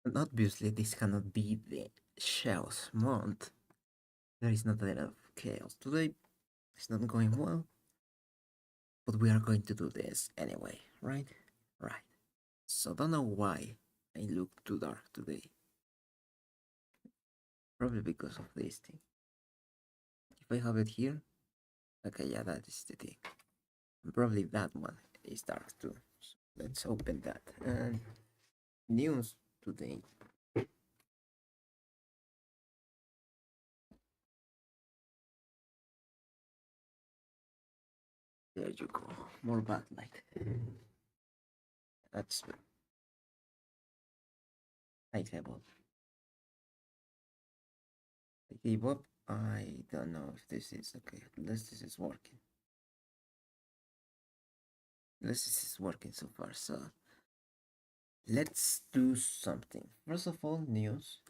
And obviously, this cannot be the chaos month. There is not a lot of chaos today. It's not going well, but we are going to do this anyway, right? Right. So don't know why I look too dark today. Probably because of this thing. If I have it here, okay, yeah, that is the thing. And probably that one is dark too. So let's open that. And news today. There you go. More backlight. That's light level. I gave up. I don't know if this is okay. Unless this is working. Unless this is working so far. So let's do something. First of all, news.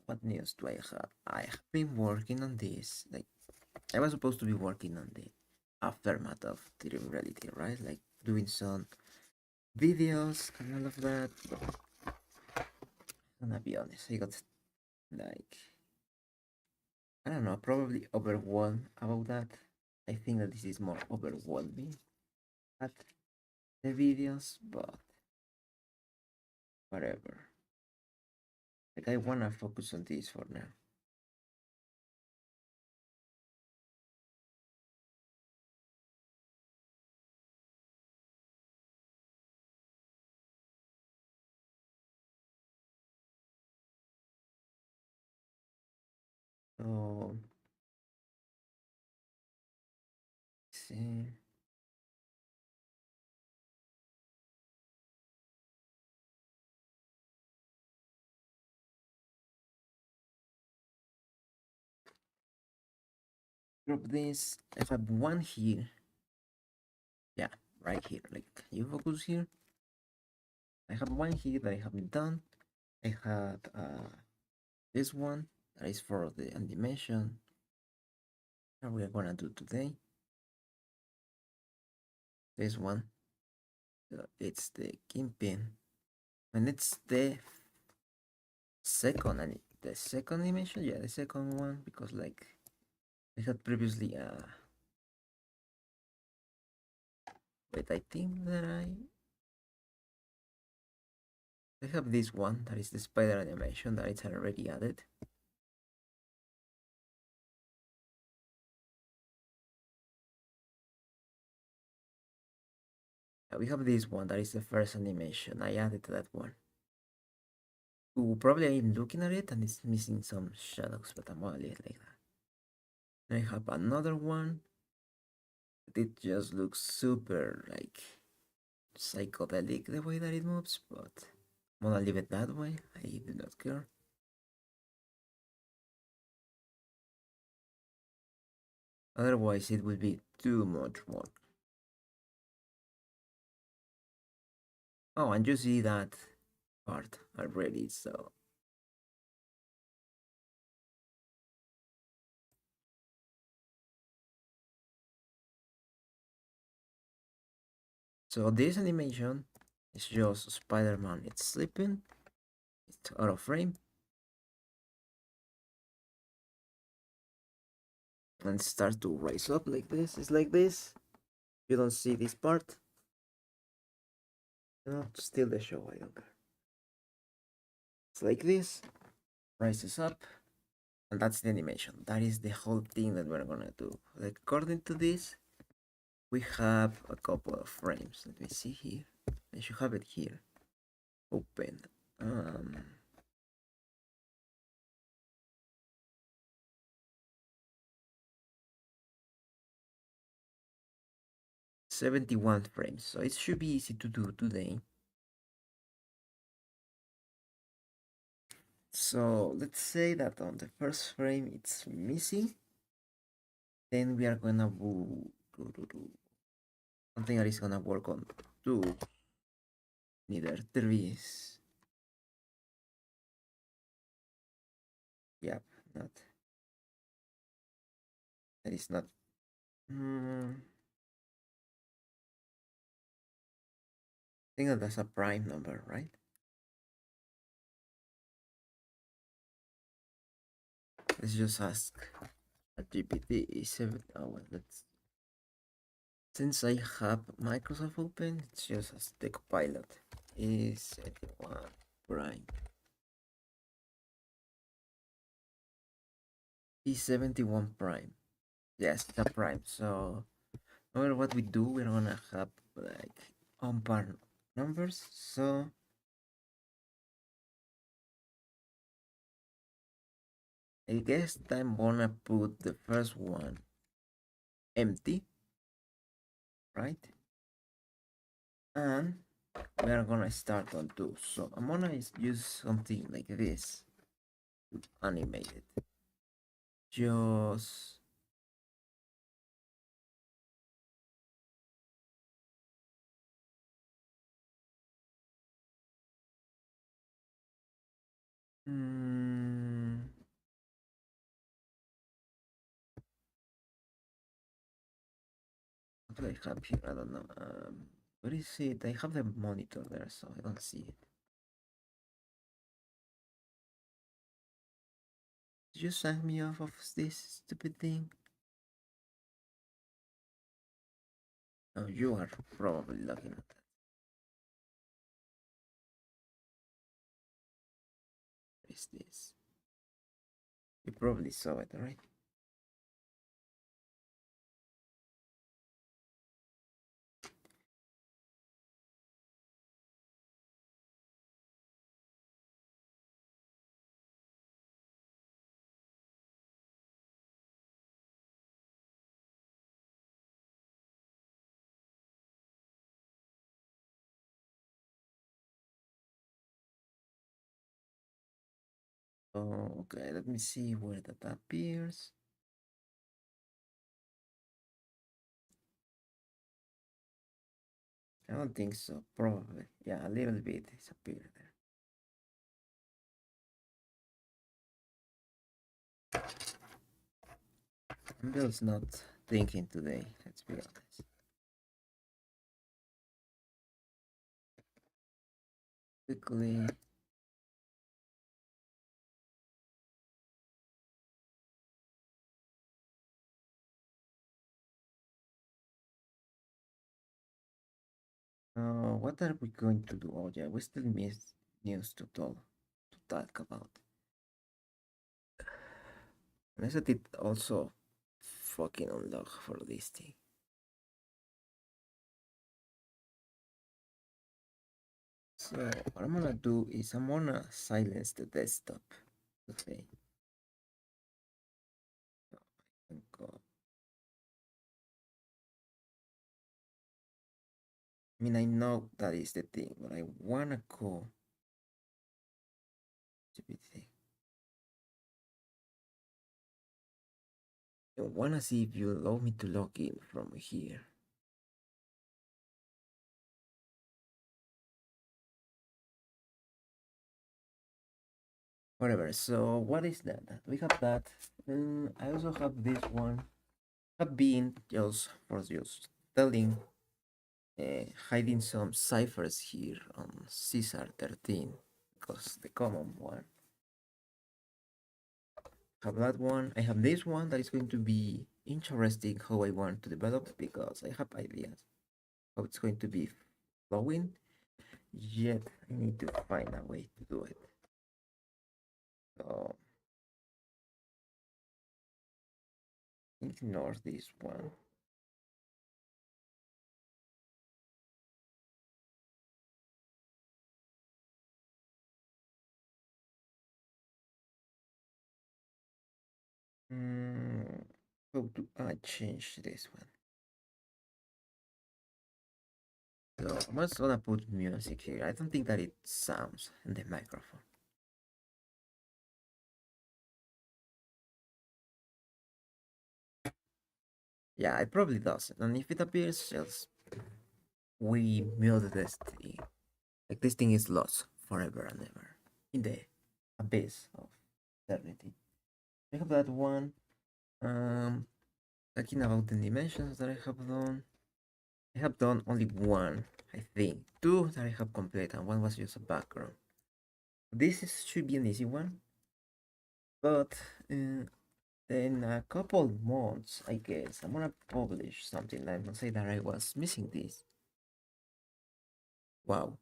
What news do I have? I have been working on this. Like, I was supposed to be working on the aftermath of Dream Reality, right? Like, doing some videos and all of that. But I'm gonna be honest, I got like, I don't know, probably overwhelmed about that. I think that this is more overwhelming at the videos, but whatever. Like, I wanna focus on this for now. So, see. Drop this. I have one here. Yeah, right here. Like, can you focus here? I have one here that I haven't done. I had this one that is for the animation that we are gonna do today. This one, it's the Kingpin, and it's the second animation. Yeah, the second one because like I had previously. Wait, I think that I have this one that is the spider animation that it's already added. We have this one that is the first animation. I added that one. Ooh, probably I'm looking at it and it's missing some shadows, but I'm gonna leave it like that. Then I have another one. It just looks super like psychedelic the way that it moves, but I'm gonna leave it that way. I do not care. Otherwise, it will be too much work. Oh, and you see that part already, so this animation is just Spider-Man. It's sleeping. It's out of frame and starts to rise up like this. It's like this. You don't see this part. You know, still the show. I don't care. It's like this. Rises up. And that's the animation. That is the whole thing that we're gonna do. Like according to this, we have a couple of frames. Let me see here. I should have it here. Open. Um 71 frames. So it should be easy to do today. So let's say that on the first frame it's missing. Then we are gonna do something that is gonna work on two, neither threes. Yep, not that is not. I think that that's a prime number, right? let's just ask a GPT is well, let's since I have Microsoft open, it's just as the copilot is 81 prime. Is 71 prime. Yes, it's a prime. So no matter what we do, we're gonna have like unpaired numbers. So I guess I'm gonna put the first one empty, right? And we are gonna start on two. So I'm gonna use something like this to animate it. Just mm, what do I have here? I don't know. Where is it? I have the monitor there, so I don't see it. Did you sign me off of this stupid thing? Oh, you are probably looking at that. What is this? You probably saw it, right? Oh, okay, let me see where that appears. I don't think so, probably. Yeah, a little bit disappeared there. Bill's not thinking today, let's be honest. Quickly. What are we going to do? Oh, yeah, we still miss news to talk about. And I set it also fucking unlock for this thing. So what I'm gonna do is I'm gonna silence the desktop. Okay. Go. I mean, I know that is the thing, but I wanna go to be thing. I wanna see if you allow me to log in from here. Whatever. So what is that? We have that. I also have this one. Have been just telling, hiding some ciphers here on Caesar 13 because the common one. Have that one. I have this one that is going to be interesting how I want to develop because I have ideas how it's going to be flowing. Yet I need to find a way to do it. So ignore this one. How do I change this one? So I'm just gonna put music here. I don't think that it sounds in the microphone. Yeah, it probably doesn't. And if it appears, just we mute this thing. Like this thing is lost forever and ever in the abyss of eternity. I have that one. Talking about the dimensions that I have done. I have done only one, I think. Two that I have completed, and one was just a background. Should be an easy one, but in a couple months, I guess, I'm gonna publish something. I'm gonna say that I was missing this. Wow,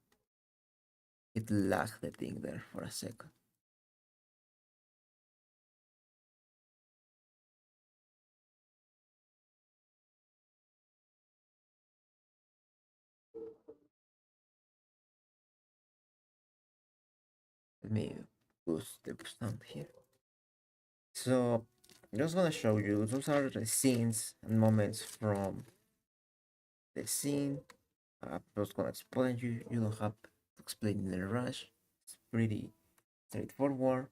it lagged the thing there for a second. Let me boost the sound here. So, just gonna show you, those are the scenes and moments from the scene. I'm just gonna explain you. You don't have to explain in a rush. It's pretty straightforward.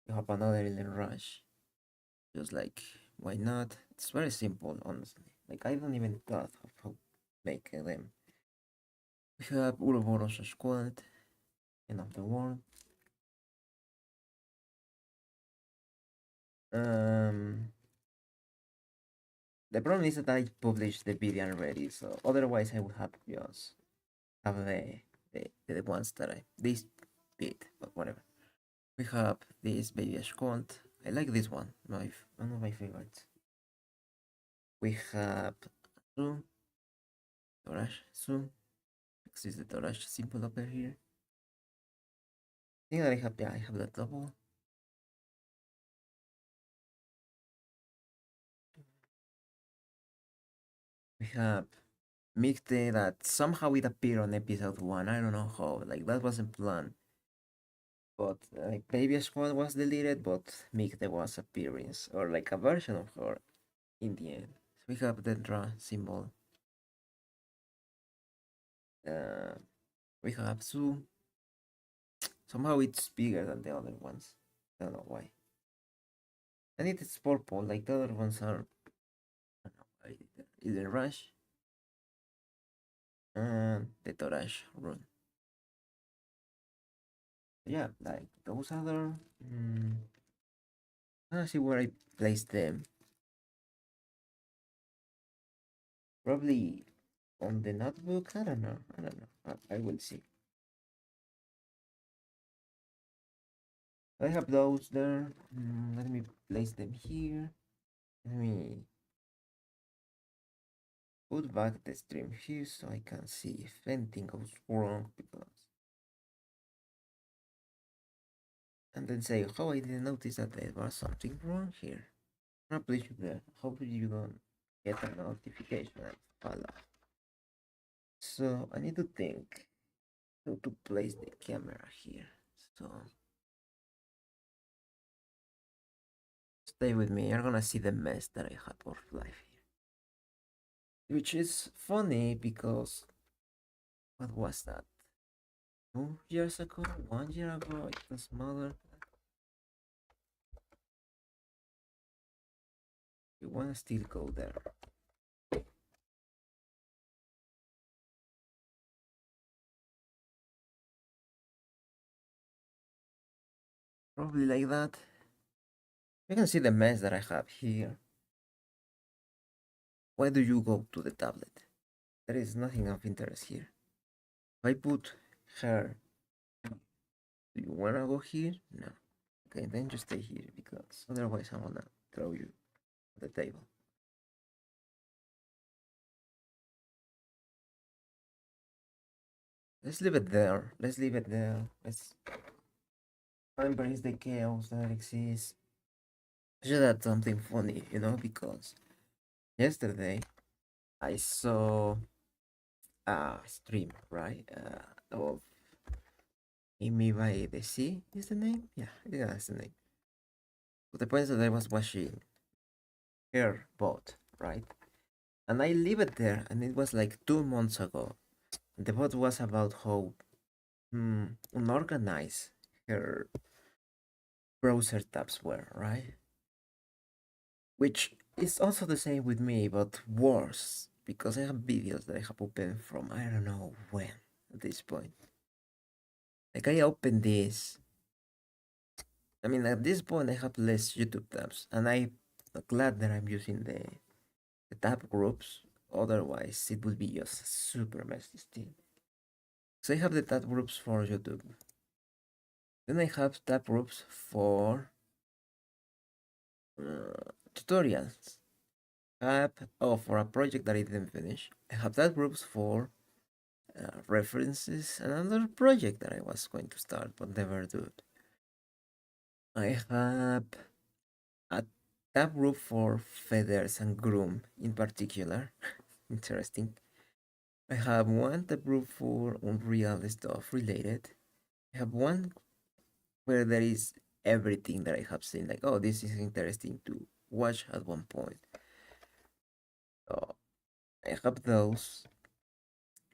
You have another in a rush. Just like, why not? It's very simple, honestly. Like, I don't even thought of how to make them. We have Uroboros squad, end of the world. Um, the problem is that I published the video already, so otherwise I would have just have the ones that I this bit, but whatever. We have this baby squad. I like this one, one of my favorites. We have Zoom, Torash, Zoom. This is the Torash symbol over here. I think that I have the double. We have Mixte that somehow it appeared on episode 1. I don't know how. Like, that wasn't planned. But like Baby Squad was deleted, but Mixte was appearing, or like a version of her in the end. So we have the draw symbol. Uh, we have Su. Somehow it's bigger than the other ones. I don't know why. And it is purple, like the other ones are. I don't know why. Is the Rush and the Torash rune. Yeah, like those other. I don't see where I place them. Probably on the notebook. I don't know. I don't know. I will see. I have those there. Let me place them here. Let me put back the stream here so I can see if anything goes wrong because. And then say, oh, I didn't notice that there was something wrong here. I'm please you there. Hopefully you don't get a notification and fall off. So I need to think how to place the camera here. So stay with me. You're gonna see the mess that I had of life here. Which is funny because what was that? 2 years ago? 1 year ago? It was smaller. You wanna still go there? Probably like that. You can see the mess that I have here. Why do you go to the tablet? There is nothing of interest here. If I put her, do you wanna go here? No. Okay, then just stay here because otherwise I'm gonna throw you at the table. Let's leave it there. Let's leave it there. Let's embrace the chaos that exists. Just that something funny, because yesterday I saw a stream, right? Of Me by the Sea is the name? Yeah, I think that's the name. But the point is that I was watching her bot, right? And I leave it there, and it was like 2 months ago. And the bot was about how unorganized her browser tabs were, right? Which is also the same with me, but worse, because I have videos that I have opened from I don't know when at this point. Like I opened this. I mean, at this point, I have less YouTube tabs, and I'm glad that I'm using the tab groups. Otherwise, it would be just super messy still. So I have the tab groups for YouTube. Then I have tab groups for tutorials. Have for a project that I didn't finish. I have that groups for references. Another project that I was going to start but never do it. I have a tab group for feathers and groom in particular. Interesting. I have one tab group for Unreal stuff related. I have one where there is everything that I have seen, like, oh, this is interesting to watch at one point. So I have those.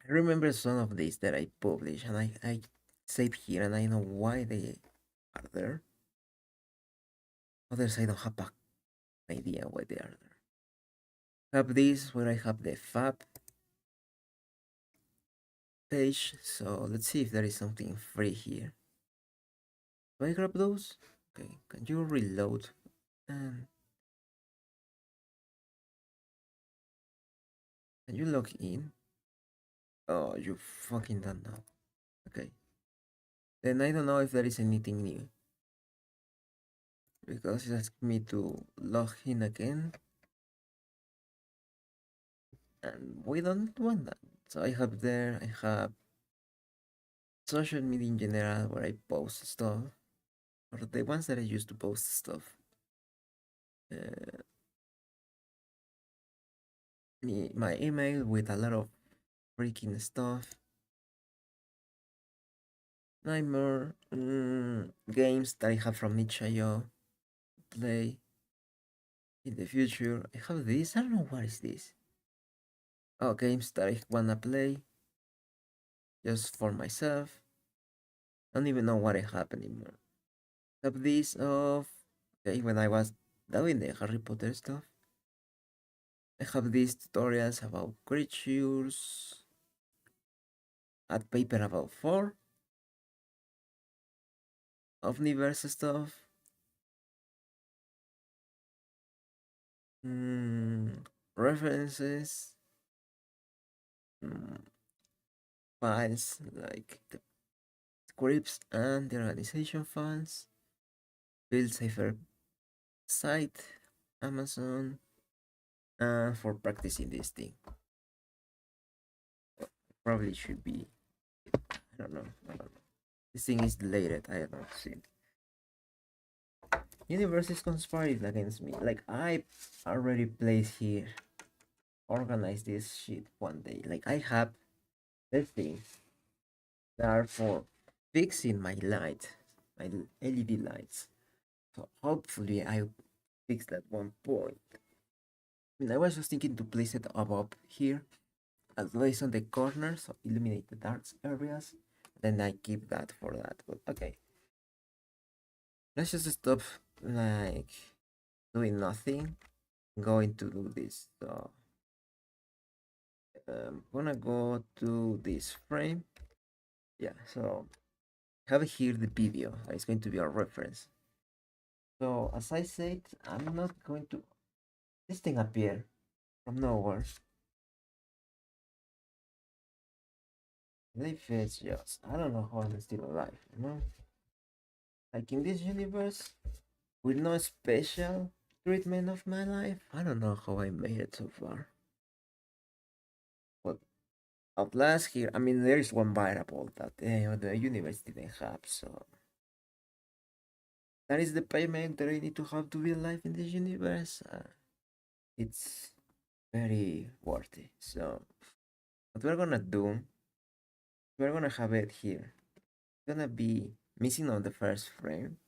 I remember some of these that I published and I save here and I know why they are there. Others I don't have an idea why they are there. I have this where I have the fab page. So let's see if there is something free here. Do I grab those? Okay, can you reload? And can you log in? Oh, you fucking don't know. Okay. Then I don't know if there is anything new. Because it asks me to log in again. And we don't want that. So I have there, I have social media in general where I post stuff. Or the ones that I use to post stuff. Uh, my email with a lot of freaking stuff. Nightmare games that I have from itch.io play in the future. I have this. I don't know what is this. Oh, games that I wanna play just for myself. I don't even know what I have anymore. I have this of okay when I was doing the Harry Potter stuff. I have these tutorials about creatures. Add paper about 4 Omniverse stuff. References. Mm, files like the scripts and the organization files. Build safer site. Amazon. For practicing this thing. Probably should be. I don't know. I don't know. This thing is deleted. I don't see it. Universe is conspiring against me. Like I already played here. Organize this shit one day. Like I have the things that are for fixing my light, my LED lights. So hopefully I fix that one point. I mean, I was just thinking to place it above here, at least on the corner, so illuminate the dark areas. Then I keep that for that. But okay, let's just stop like doing nothing. I'm going to do this. So I'm gonna go to this frame. Yeah, so have here the video. It's going to be a reference. So as I said, I'm not going to this thing appear from nowhere. Life is just I don't know how I'm still alive, you know? Like in this universe, with no special treatment of my life, I don't know how I made it so far. But at last here, I mean there is one variable that the universe didn't have, so that is the payment that I need to have to be alive in this universe. It's very worthy. So what we're gonna do, we're gonna have it here. It's gonna be missing on the first frame.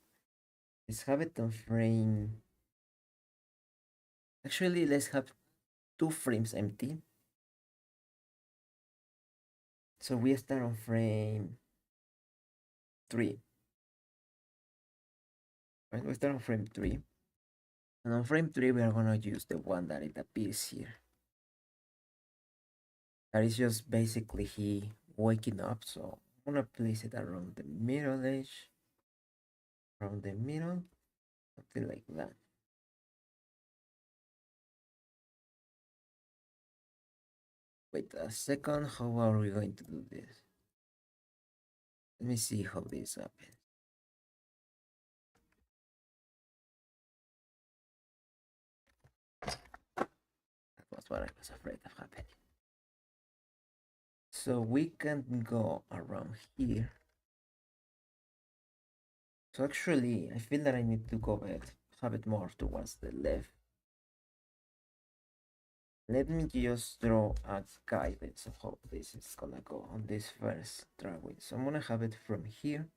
Let's have it on frame. Actually, let's have 2 frames empty. So we start on frame 3. Right? We start on frame 3. And on frame 3, we are gonna use the one that it appears here. That is just basically he waking up. So I'm gonna place it around the middle edge. Around the middle. Something like that. Wait a second. How are we going to do this? Let me see how this happens. That's what I was afraid of happening. So we can go around here. So actually, I feel that I need to go it, have it more towards the left. Let me just draw a guidance of how this is gonna go on this first drawing. So I'm gonna have it from here.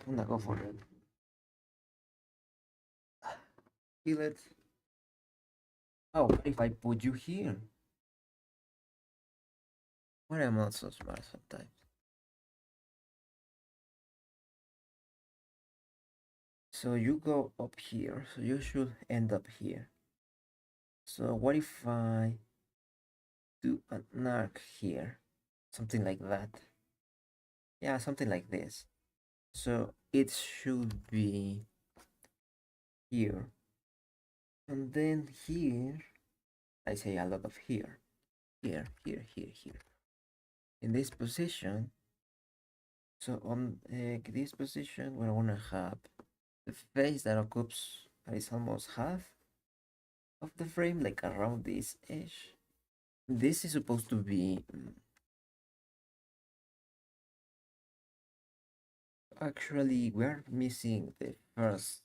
I'm gonna go for it. Kill it. Oh, what if I put you here? Why am I not so smart sometimes? So you go up here, so you should end up here. So what if I do an arc here? Something like that. Yeah, something like this. So it should be here. And then here, I say a lot of here. Here, here, here, here. In this position, so on this position, we're gonna have the face that occupies, that is almost half of the frame, like around this edge. This is supposed to be actually we're missing the first.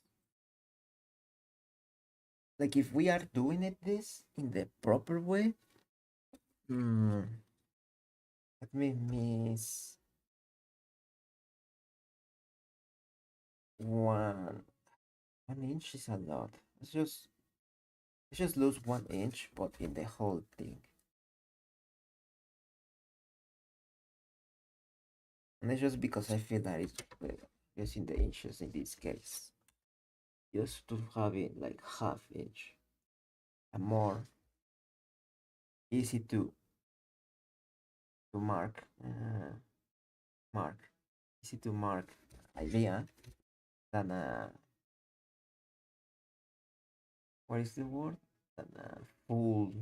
Like if we are doing it this in the proper way, let me miss one inch is a lot. Let's just lose 1 inch, but in the whole thing. And it's just because I feel that it's using the inches in this case. Just to have it like half inch. A more easy to mark easy to mark idea than a what is the word? Than a full.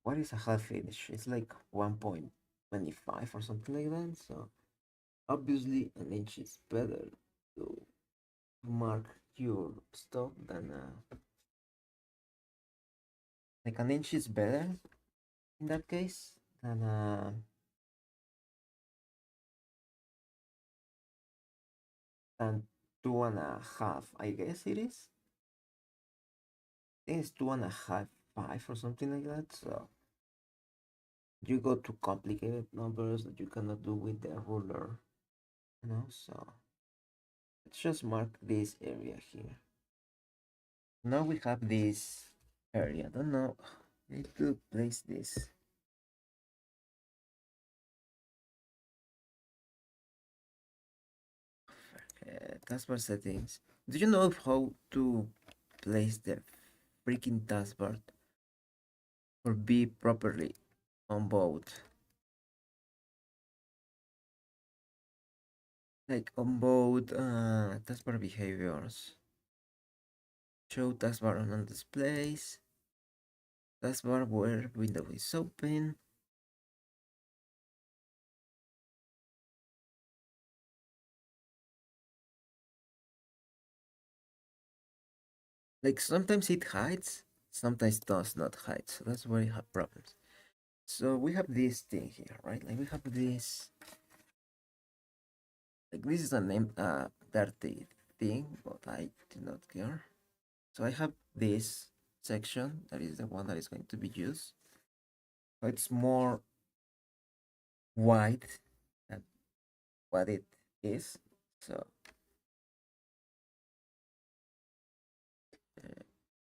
What is a half inch? It's like 1.25 or something like that. So obviously an inch is better to mark your stuff than like an inch is better in that case than 2.5. I guess it is. I think it's 2.5, 5 or something like that. So you go to complicated numbers that you cannot do with the ruler, so let's just mark this area here. Now we have this area. I don't know. I need to place this. Taskbar settings. Do you know how to place the freaking taskbar or be properly on both? Like on both taskbar behaviors. Show taskbar on displays. Taskbar where window is open. Like sometimes it hides, sometimes does not hide. So that's where you have problems. So we have this thing here, right? Like we have this. Like this is a name dirty thing, but I do not care. So I have this section that is the one that is going to be used. So it's more wide than what it is. So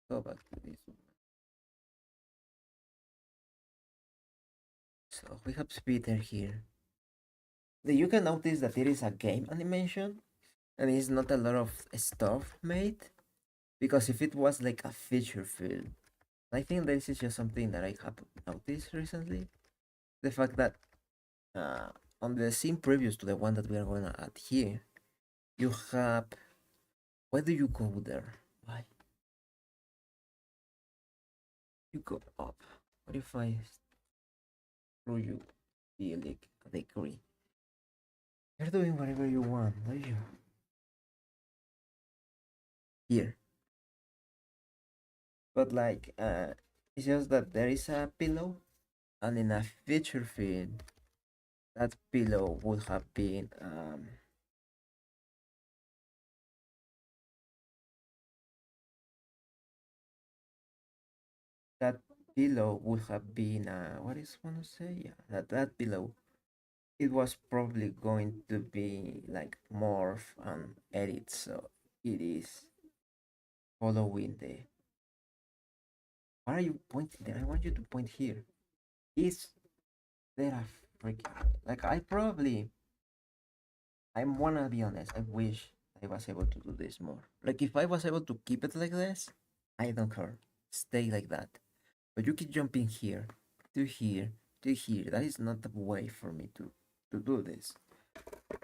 go back to this one. So we have Peter here. You can notice that it is a game animation and it's not a lot of stuff made, because if it was like a feature film, I think this is just something that I have noticed recently. The fact that uh, on the scene previous to the one that we are going to add here, you have. Why do you go there? Why? You go up. What if I throw you the like a degree? You're doing whatever you want, are you? Here. But like, it's just that there is a pillow, and in a feature field, that pillow would have been that pillow would have been what is one to say? Yeah, that pillow, it was probably going to be like morph and edit, so it is following the. Why are you pointing there? I want you to point here. Is there a freaking like I probably I wanna be honest. I wish I was able to do this more. Like if I was able to keep it like this, I don't care. Stay like that. But you keep jumping here, to here, to here. That is not the way for me to do this.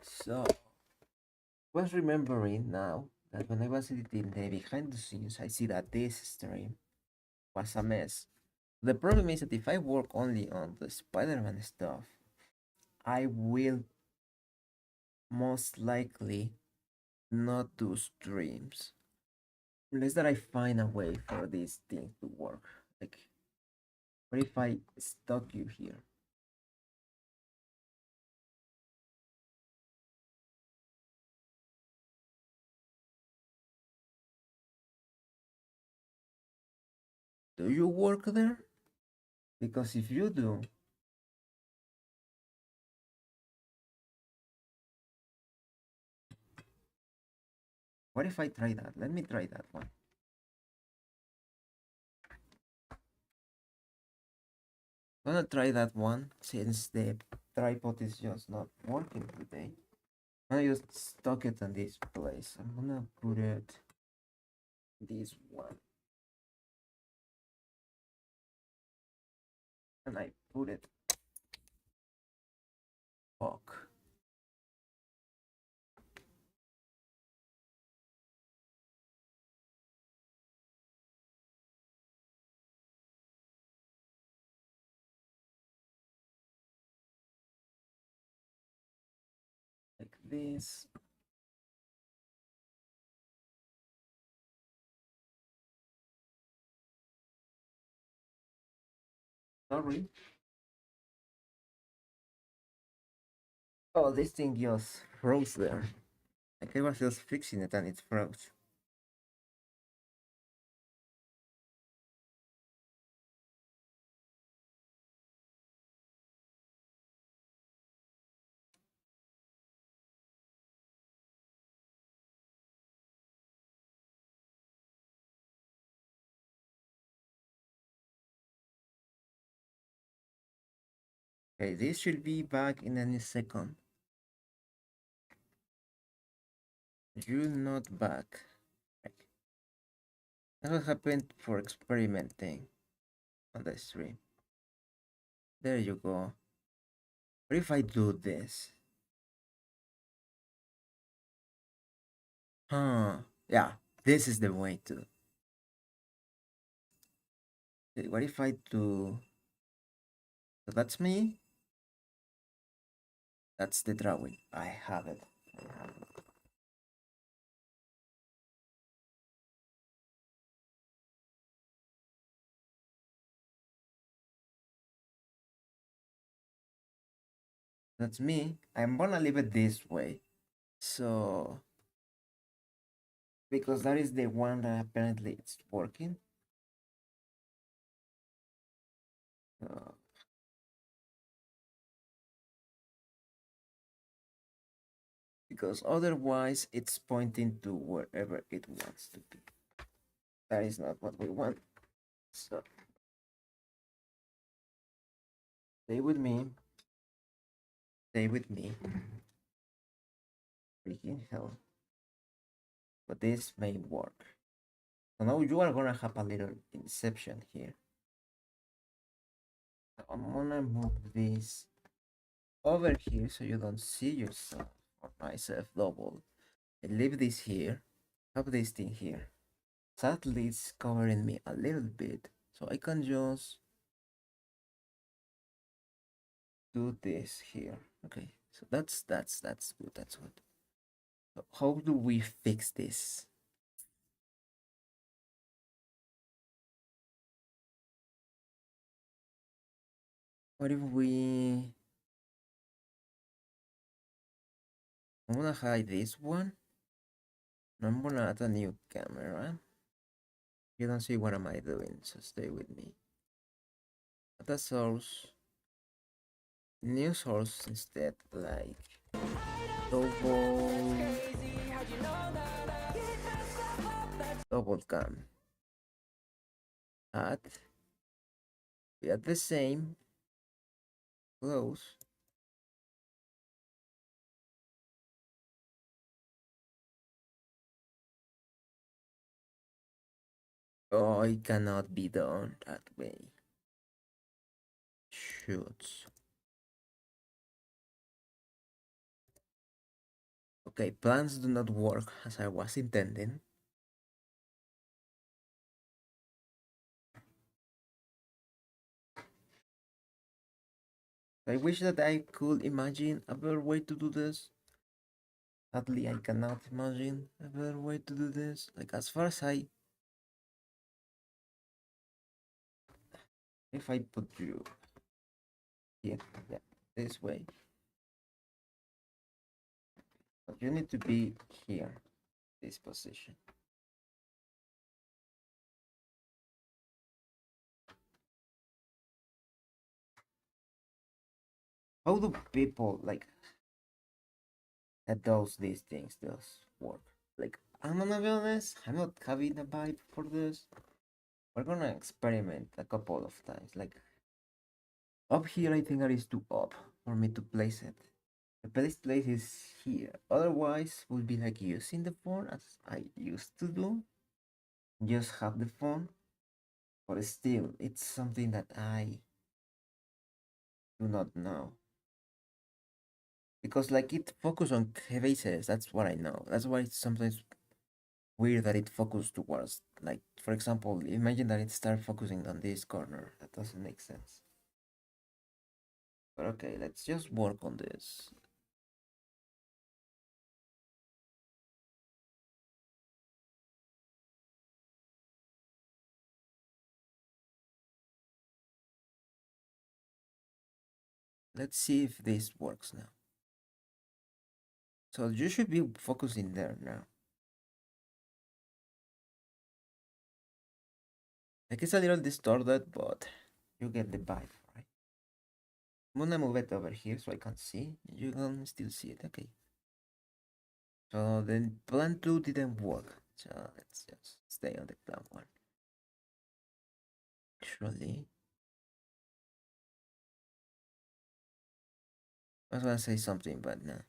So I was remembering now that when I was editing the behind the scenes, I see that this stream was a mess. The problem is that if I work only on the Spider-Man stuff, I will most likely not do streams unless that I find a way for this thing to work. Like, what if I stuck you here? Do you work there? Because if you do, what if I try that? Let me try that one. I'm gonna try that one since the tripod is just not working today. I just stuck it in this place. I'm gonna put it this one, and I put it back like this. Sorry. Oh, this thing just froze there. Like I was just fixing it and it froze. Okay, this should be back in any second. You not back. Like, that's what happened for experimenting on the stream. There you go. What if I do this? Huh. Yeah, this is the way to. What if I do. So that's me. That's the drawing. I have it. I have it. That's me. I'm gonna leave it this way. So, because that is the one that apparently it's working. Uh, because otherwise it's pointing to wherever it wants to be. That is not what we want. So, stay with me. Stay with me. Freaking hell. But this may work. So now you are gonna have a little inception here. So I'm gonna move this over here so you don't see yourself or myself double. And leave this here. Have this thing here. Sadly, it's covering me a little bit, so I can just do this here. Okay, so that's good. That's good. So how do we fix this? What if we... I'm gonna hide this one. I'm gonna add a new camera. You don't see what am I doing, so stay with me. Add a source. New source instead, like double double cam. Add. We add the same. Close. Oh, it cannot be done that way. Shoots. Okay, plans do not work as I was intending. I wish that I could imagine a better way to do this. Sadly, I cannot imagine a better way to do this. Like, as far as if I put you here, yeah, this way, but you need to be here, this position. How do people like that does these things does work? Like, I'm gonna be honest, I'm not having a vibe for this. We're gonna experiment a couple of times. Like, up here, I think that is too up for me to place it. The best place is here. Otherwise, would be like using the phone as I used to do. Just have the phone, but still, it's something that I do not know. Because like it focus on faces, that's what I know. That's why it's sometimes weird that it focused towards, like, for example, imagine that it start focusing on this corner. That doesn't make sense. But okay, let's just work on this. Let's see if this works now. So you should be focusing there now. Like it's a little distorted, but you get the vibe, right? I'm gonna move it over here so I can see. You can still see it, okay. So the plan 2 didn't work. So let's just stay on the plan 1. Actually, I was gonna say something, but no.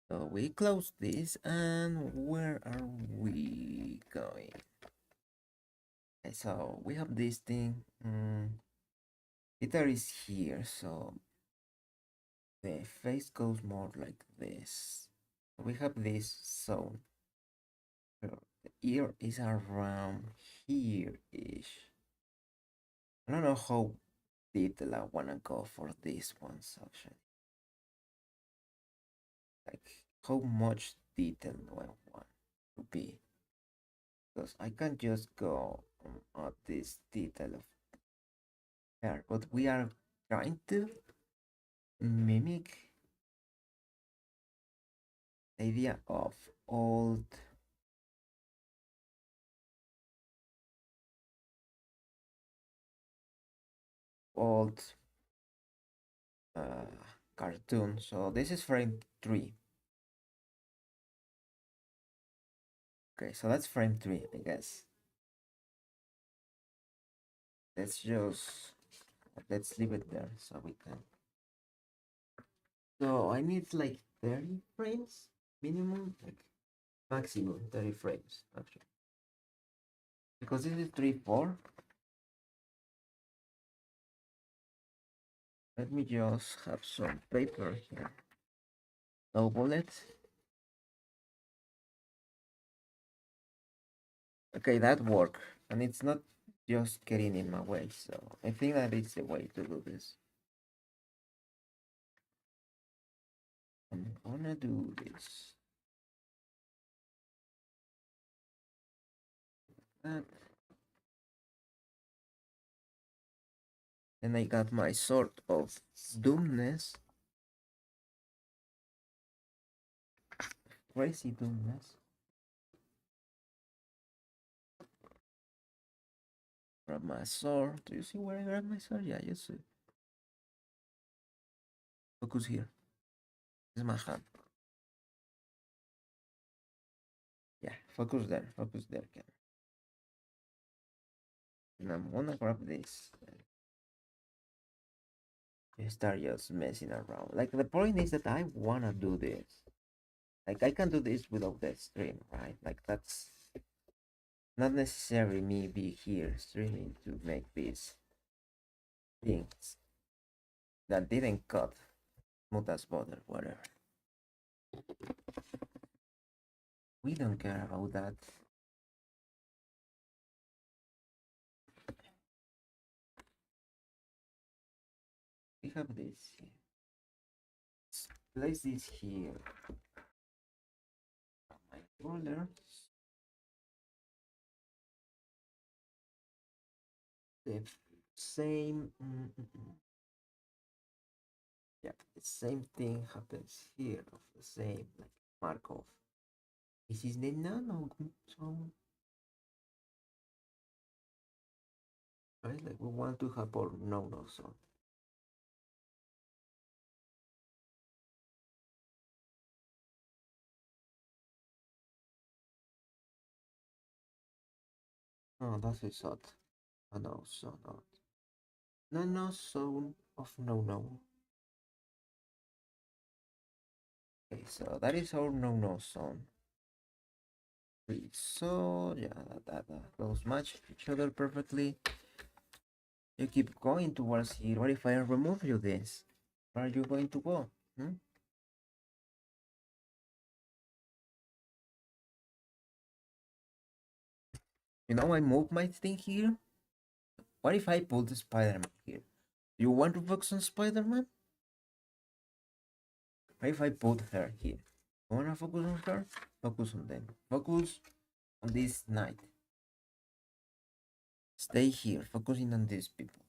So we close this, and where are we going? Okay, so we have this thing. Guitar is here, so the face goes more like this. We have this zone. So the ear is around here-ish. I don't know how detail I wanna go for this one section. Like how much detail do I want to be? Because I can't just go at this detail of hair, but we are trying to mimic the idea of old uh, cartoon. So this is frame 3. Okay, so that's frame 3, I guess. Let's just let's leave it there so we can. So I need like 30 frames minimum, like maximum 30 frames actually. Because this is 3-4. Let me just have some paper here. No bullet. Okay, that worked. And it's not just getting in my way, so I think that is the way to do this. I'm gonna do this. That. And I got my sort of doomness. Crazy doomness. Grab my sword. Do you see where I grab my sword? Yeah, you see. Focus here. This is my hand. Yeah, focus there. Focus there, Ken. And I'm gonna grab this. You start just messing around. Like the point is that I wanna do this. Like I can do this without the stream, right? Like that's not necessarily me be here streaming to make these things that didn't cut. Not as bother, whatever. We don't care about that. We have this here. Let's place this here. My roller. The same. Yeah, the same thing happens here. Of the same like Markov. This is the nano zone, right? Like we want to have our nano zone. Oh, that's a thought. Nano zone. Nano zone of no. Okay, so that is our no zone. So yeah, those match each other perfectly. You keep going towards here. What if I remove you this? Where are you going to go? Hmm? You know, I move my thing here. What if I put the Spider-Man here? You want to focus on Spider-Man? What if I put her here? You wanna focus on her? Focus on them. Focus on this night. Stay here, focusing on these people.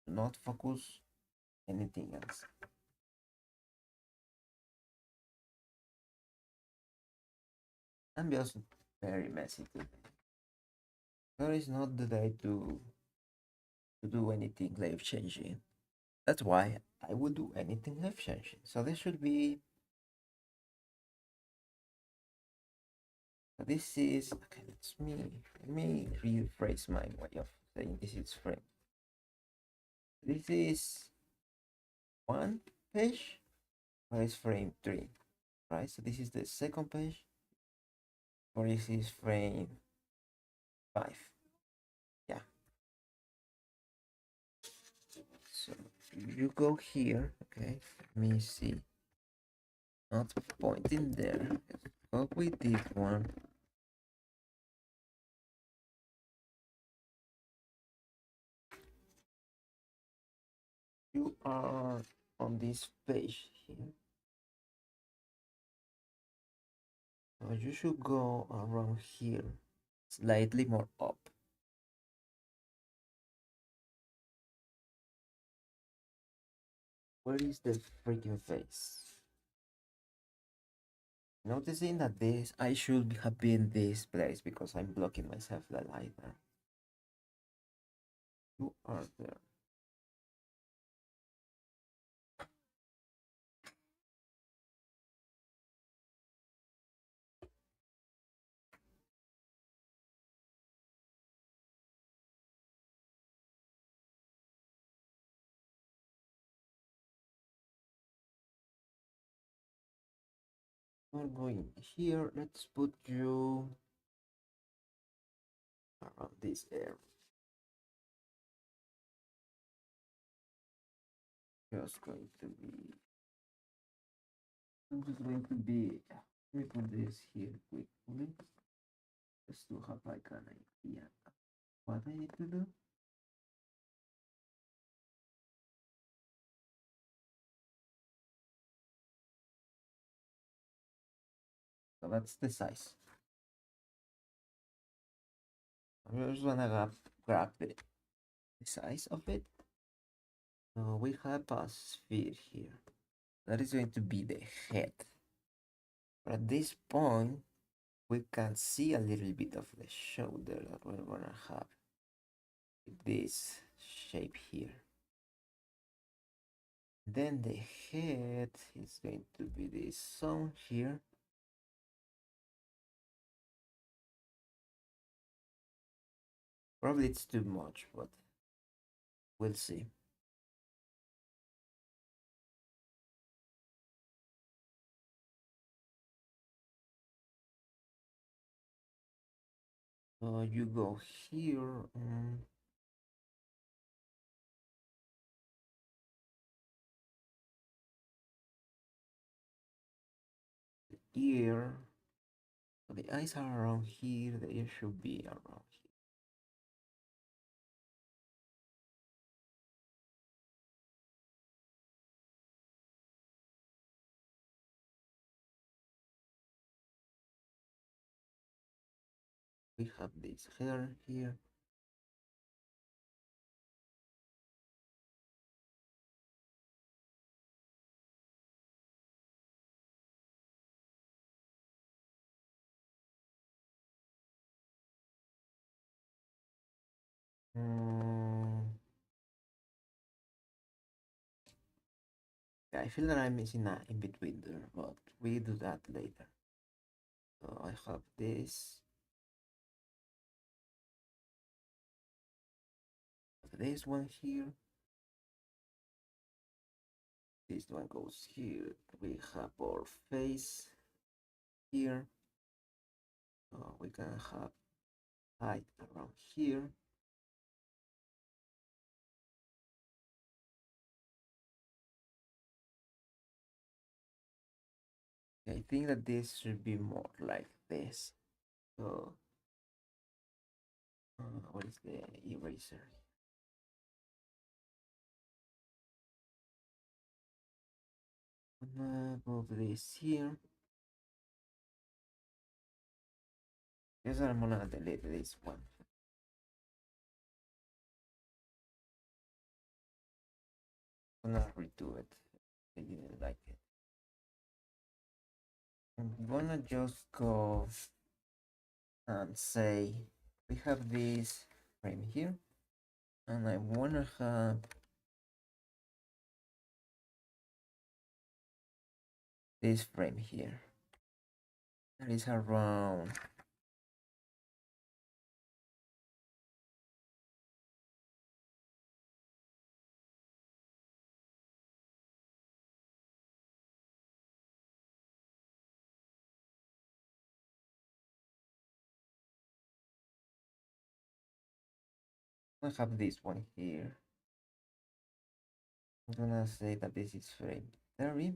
Do not focus anything else. I'm just very messy today. There is not the day to do anything life changing. That's why I would do anything life changing. So this should be. This is okay. Let me rephrase my way of saying this is frame. This is one page, or is frame three, right? So this is the second page, or this is frame five. Yeah. So you go here. Okay. Let me see. Not pointing there. Go with this one. You are on this page here. So you should go around here, slightly more up. Where is the freaking face? Noticing that this, I should have been this place because I'm blocking myself the light there. You are there. We're going here. Let's put you around this area. Just going to be. I'm just going to be. Let me put this here quickly. just to have like an idea of what I need to do. So that's the size. I'm just gonna grab the size of it. So we have a sphere here. That is going to be the head. But at this point, we can see a little bit of the shoulder that we're gonna have with this shape here. Then the head is going to be this zone here. Probably it's too much, but we'll see. You go here. The ear. So the eyes are around here. The ear should be around here. We have this hair here. Mm, yeah, I feel that I'm missing a in between there, but we do that later. So I have this one here. This one goes here. We have our face here. We can have height around here. I think that this should be more like this. So, what is the eraser? I'm gonna move this here. Guess I'm gonna delete this one. I'm gonna redo it. I didn't like it. I'm gonna just go and say we have this frame here, and I wanna have this frame here. That is around. I have this one here. I'm gonna say that this is frame 30.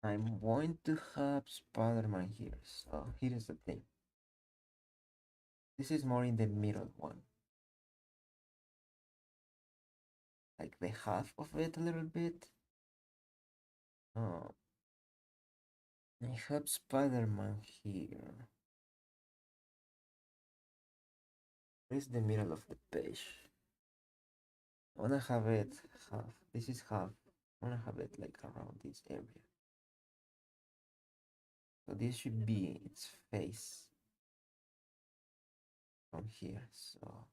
I'm going to have Spider-Man here. So here's the thing. This is more in the middle one. Like the half of it a little bit. Oh, I have Spider-Man here. Where's the middle of the page? I wanna have it half. This is half. I wanna have it like around this area. So this should be its face from here. So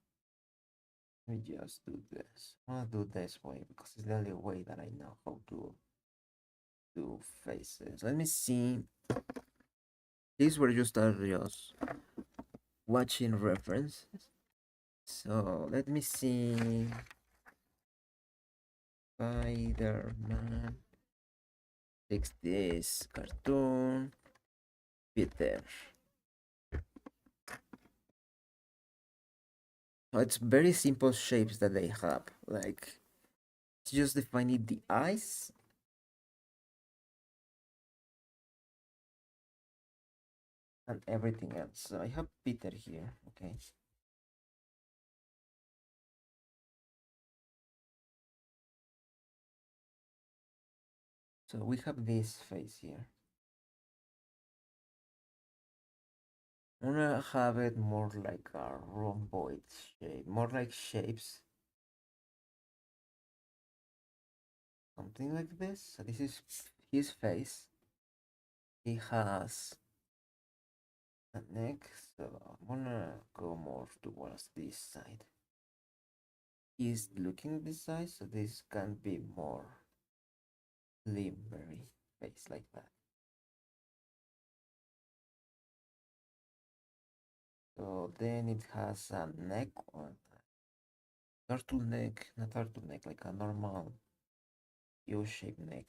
let me just do this. I'm gonna do this way because it's the only way that I know how to do faces. Let me see. These were just watching references. So let me see. Spider-Man. Fix this cartoon. Peter. So it's very simple shapes that they have. Like it's just defining the eyes. and everything else. So I have Peter here, okay? So we have this face here. I'm gonna have it more like a rhomboid shape, more like shapes, something like this. So this is his face. He has a neck, so I'm gonna go more towards this side. He's looking this side, so this can be more limbery face like that. So then it has a neck on turtleneck, not turtleneck, like a normal U-shaped neck.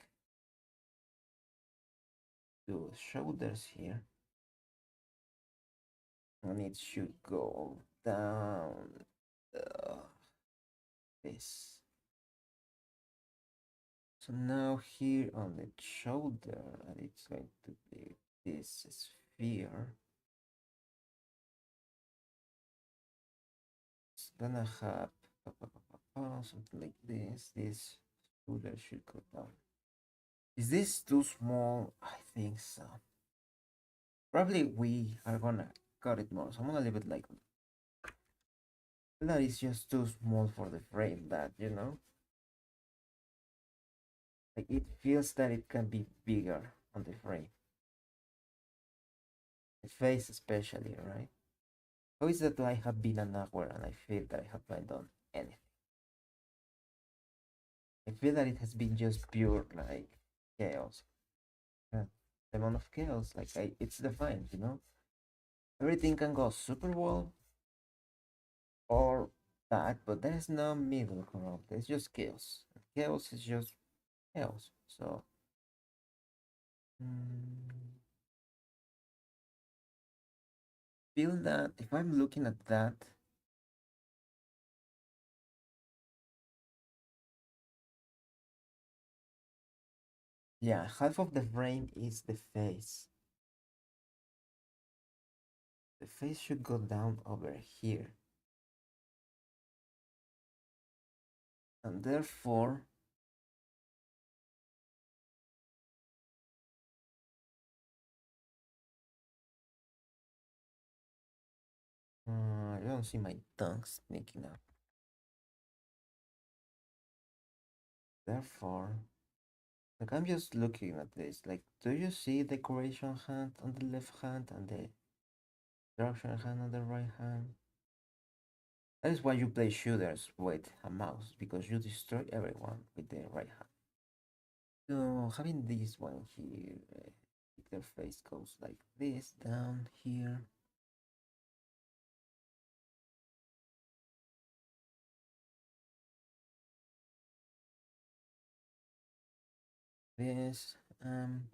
Two shoulders here, and it should go down this. So now here on the shoulder, it's going to be this sphere. It's gonna have something like this. This shoulder should go down. Is this too small? I think so. Probably we are gonna cut it more. So I'm gonna leave it like that. Is just too small for the frame. That like it feels that it can be bigger on the frame. The face especially, right? How is that I have been an hour and I feel that I have not done anything? I feel that it has been just pure like chaos. Yeah. The amount of chaos, like it's defined. Everything can go super well or bad, but there's no middle ground. It's just chaos. Chaos is just chaos. So mm, feel that if I'm looking at that, yeah, half of the frame is the face. The face should go down over here, and therefore I don't see my tongue sneaking up. Therefore, like I'm just looking at this. Like, do you see decoration hand on the left hand and the instruction hand on the right hand? That is why you play shooters with a mouse, because you destroy everyone with the right hand. So having this one here, their face goes like this down here. This, then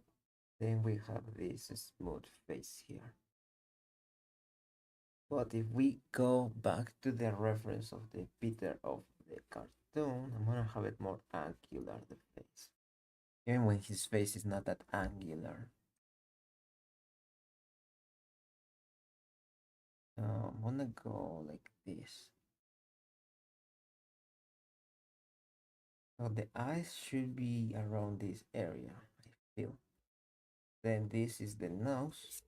we have this smooth face here. But if we go back to the reference of the Peter of the cartoon, I'm gonna have it more angular, the face. Even when his face is not that angular. So I'm gonna go like this. So the eyes should be around this area, I feel. Then this is the nose.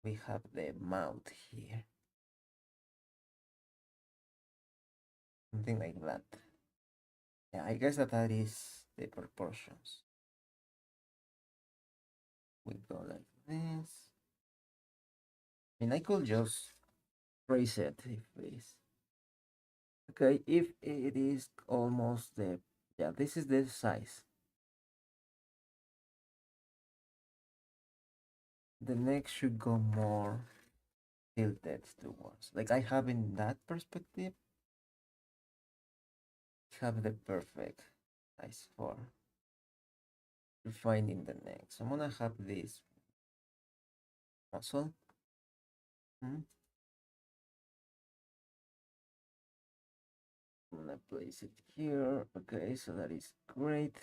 We have the mouth here. Something like that. Yeah, I guess that is the proportions. We go like this. I mean, I could just trace it if this. Okay, if it is almost the, yeah, this is the size. The neck should go more tilted towards. Like I have in that perspective, have the perfect size for refining the neck. So I'm gonna have this muscle. Hmm? I'm gonna place it here. Okay, so that is great.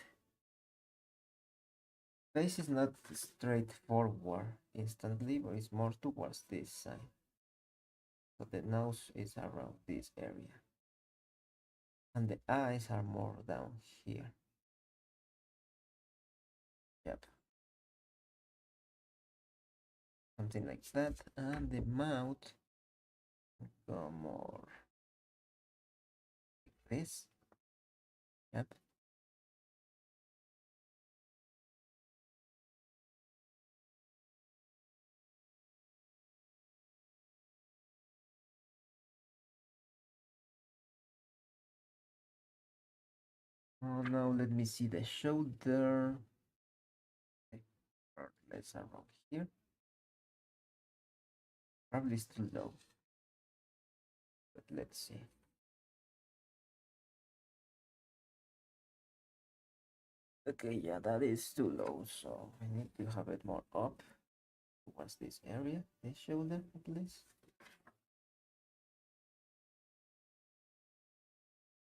Face is not straightforward instantly, but it's more towards this side. So the nose is around this area. And the eyes are more down here. Yep. Something like that. And the mouth go more like this. Yep. Oh, now let me see the shoulder. Let's around here. Probably it's too low. But let's see. Okay, yeah, that is too low. So I need to have it more up towards this area, this shoulder at least.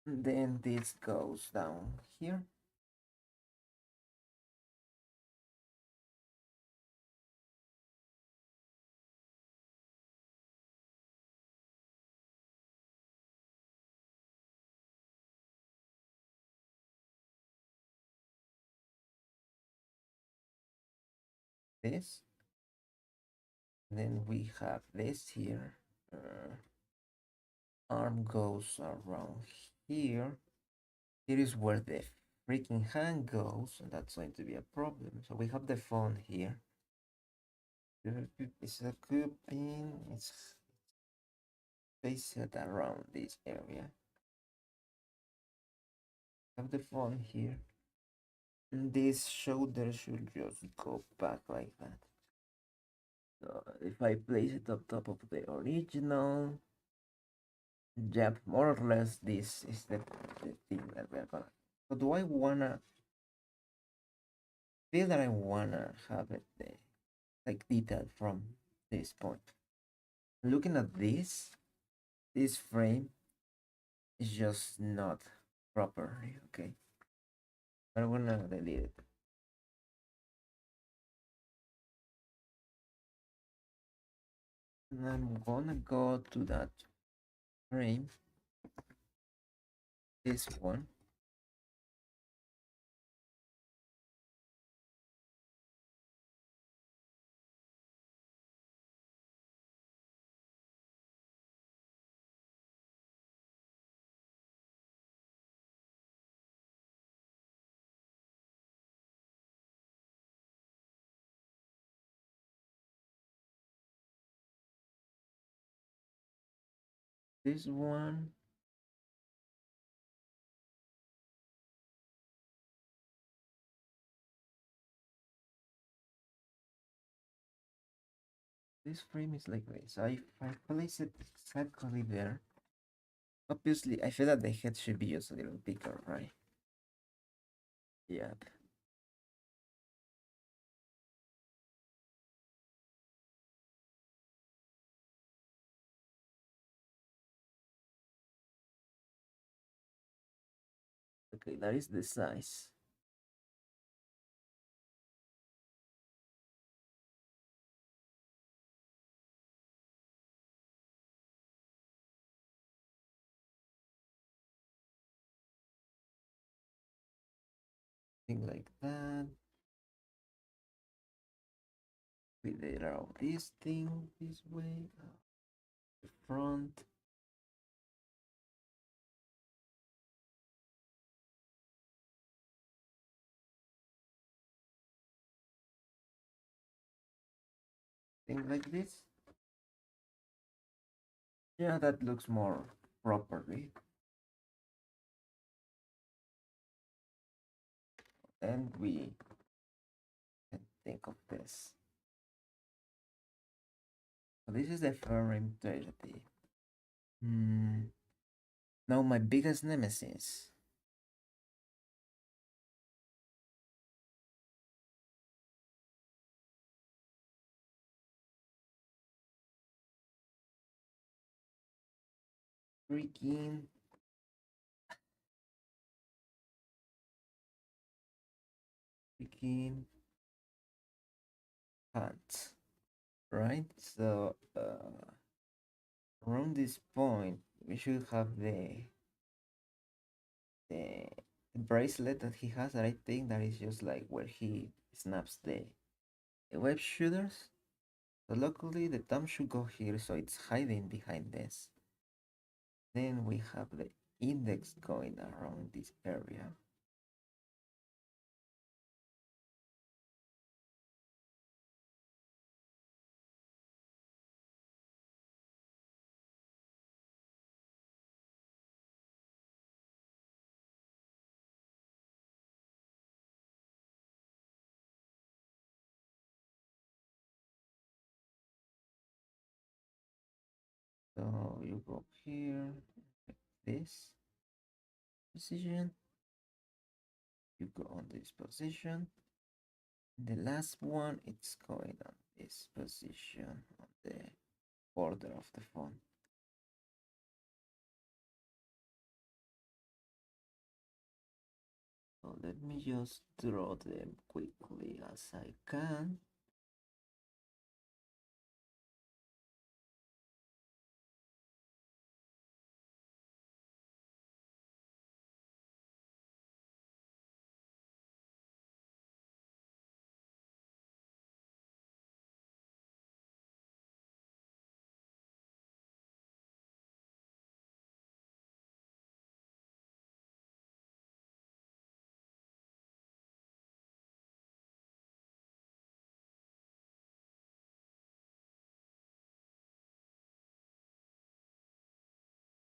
And then this goes down here. This. Then we have this here. Arm goes around here. Here is where the freaking hand goes, and that's going to be a problem. So we have the phone here. It's a cupping. It's placed around this area. Have the phone here. And this shoulder should just go back like that. So if I place it on top of the original, yep, more or less this is the thing that we're gonna. So do I wanna feel that I wanna have it like detailed from this point? Looking at this frame is just not proper. Okay, I'm gonna delete it. And I'm gonna go to that frame, this one. This one. This frame is like this. If I place it exactly there, obviously I feel that the head should be just a little bigger, right? Yeah. Okay, that is the size. Thing like that. We later out this thing this way. The front. Thing like this. Yeah, that looks more properly. And we can think of this. So this is the frame 30. Now my biggest nemesis. Freaking freaking can't, right? So around this point, we should have the bracelet that he has that I think that is just like where he snaps the web shooters. So luckily the thumb should go here, so it's hiding behind this. Then we have the index going around this area. So you go here, this position, you go on this position. The last one, it's going on this position on the border of the phone. So let me just draw them quickly as I can.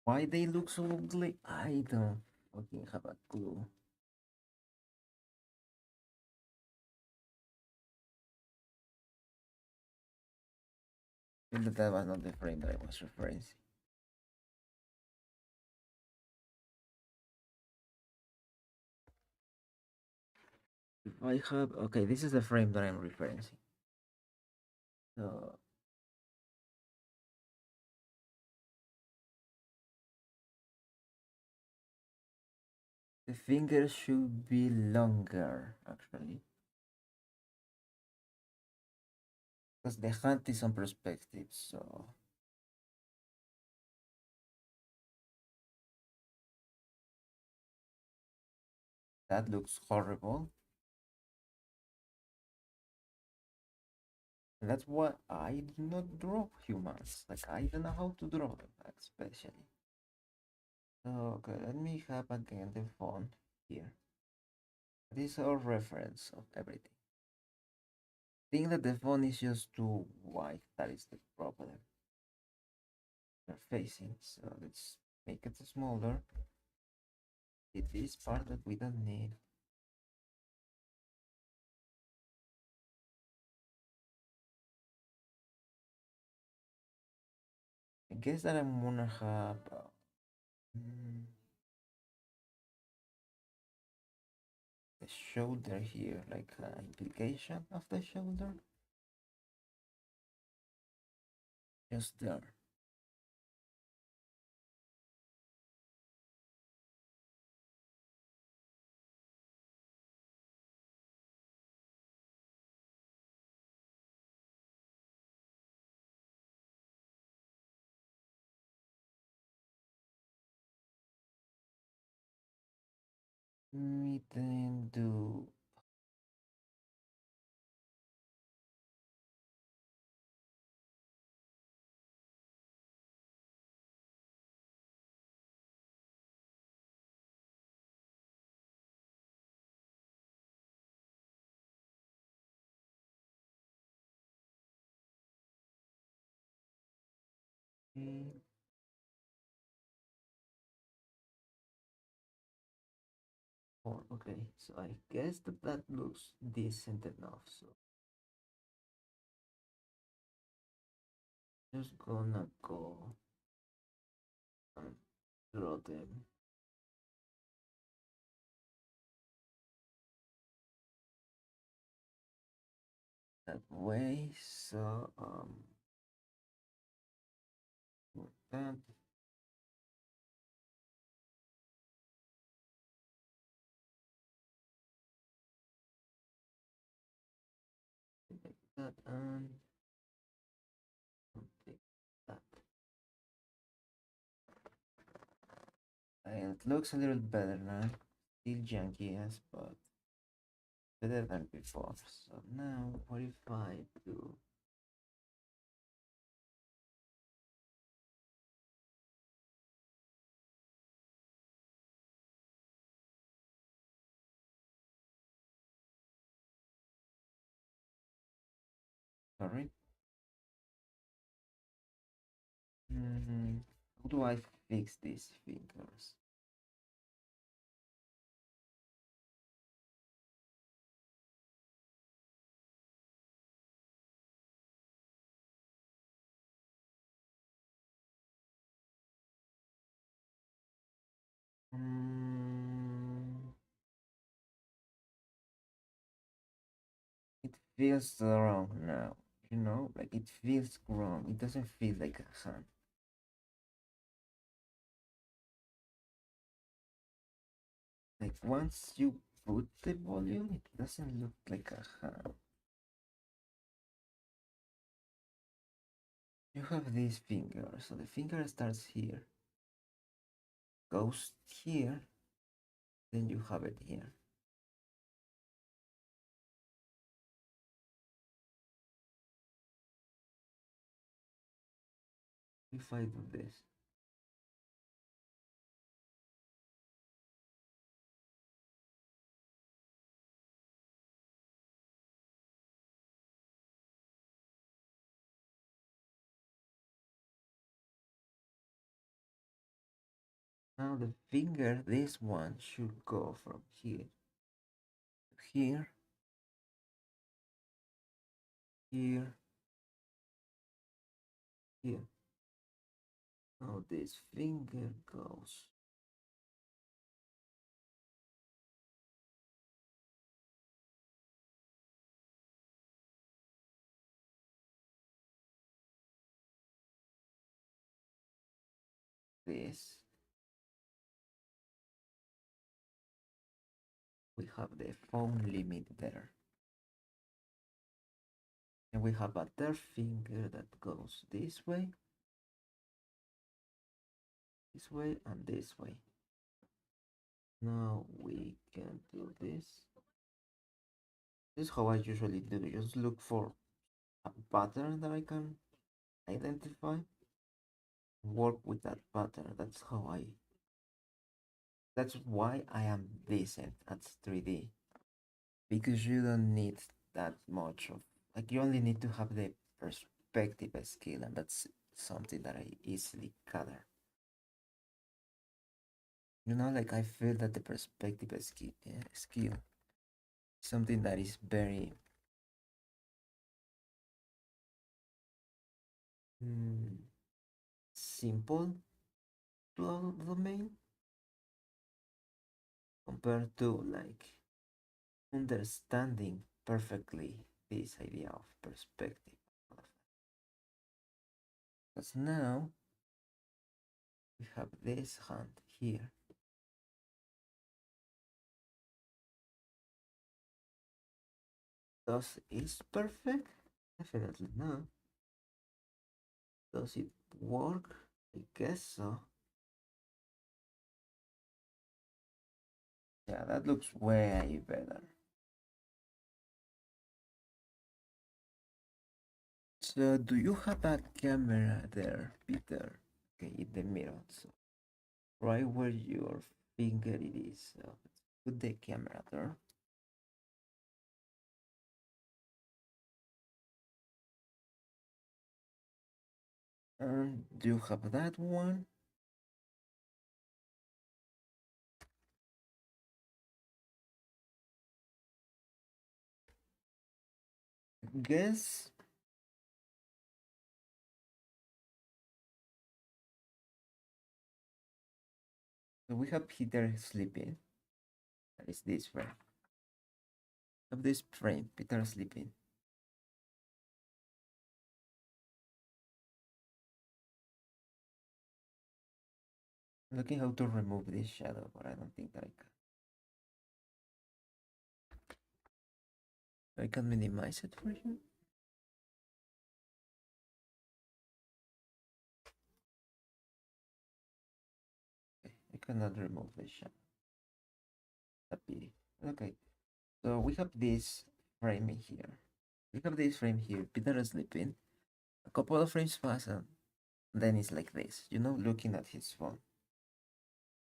Why they look so ugly? I don't fucking have a clue. That was not the frame that I was referring. If I have, okay, this is the frame that I'm referring. So the fingers should be longer actually, because the hand is on perspective. So that looks horrible. And that's why I do not draw humans. Like I don't know how to draw them, especially. So okay, let me have again the font here. This is our reference of everything. Think that the font is just too white. That is the problem we're facing. So let's make it smaller. It is part that we don't need. I guess that I'm gonna have the shoulder here, like implication of the shoulder, just there. We then do four. Okay, so I guess that that looks decent enough. So just gonna go and draw them that way. So that that and take that. And it looks a little better now. Still janky, yes, but better than before. So now, what if I do? Sorry. How do I fix these fingers? Mm, it feels wrong now. You know, like it feels wrong. It doesn't feel like a hand. Like once you put the volume, it doesn't look like a hand. You have this finger, so the finger starts here, goes here, then you have it here. If I do this, now the finger, this one should go from here to here, here, here. Now this finger goes this. We have the phone limit there. And we have a third finger that goes this way, and this way. Now we can do this. This is how I usually do it. Just look for a pattern that I can identify, work with that pattern. That's why I am decent at 3D. Because you don't need that much of, like, you only need to have the perspective skill, and that's something that I easily gather. You know, like I feel that the perspective skill is something that is very mm, simple to domain compared to like understanding perfectly this idea of perspective. Because now we have this hand here. Does it perfect? Definitely not. Does it work? I guess so. Yeah, that looks way better. So, do you have a camera there, Peter? Okay, in the middle. So, right where your finger it is. So, put the camera there. And do you have that one? Guess. So we have Peter sleeping. That is this frame. Of this frame, Peter sleeping. Looking how to remove this shadow, but I don't think that I can. I can minimize it for you. cannot remove the shadow. A pity. Okay, so we have this frame here. We have this frame here. Peter is sleeping. A couple of frames pass, and then it's like this, looking at his phone.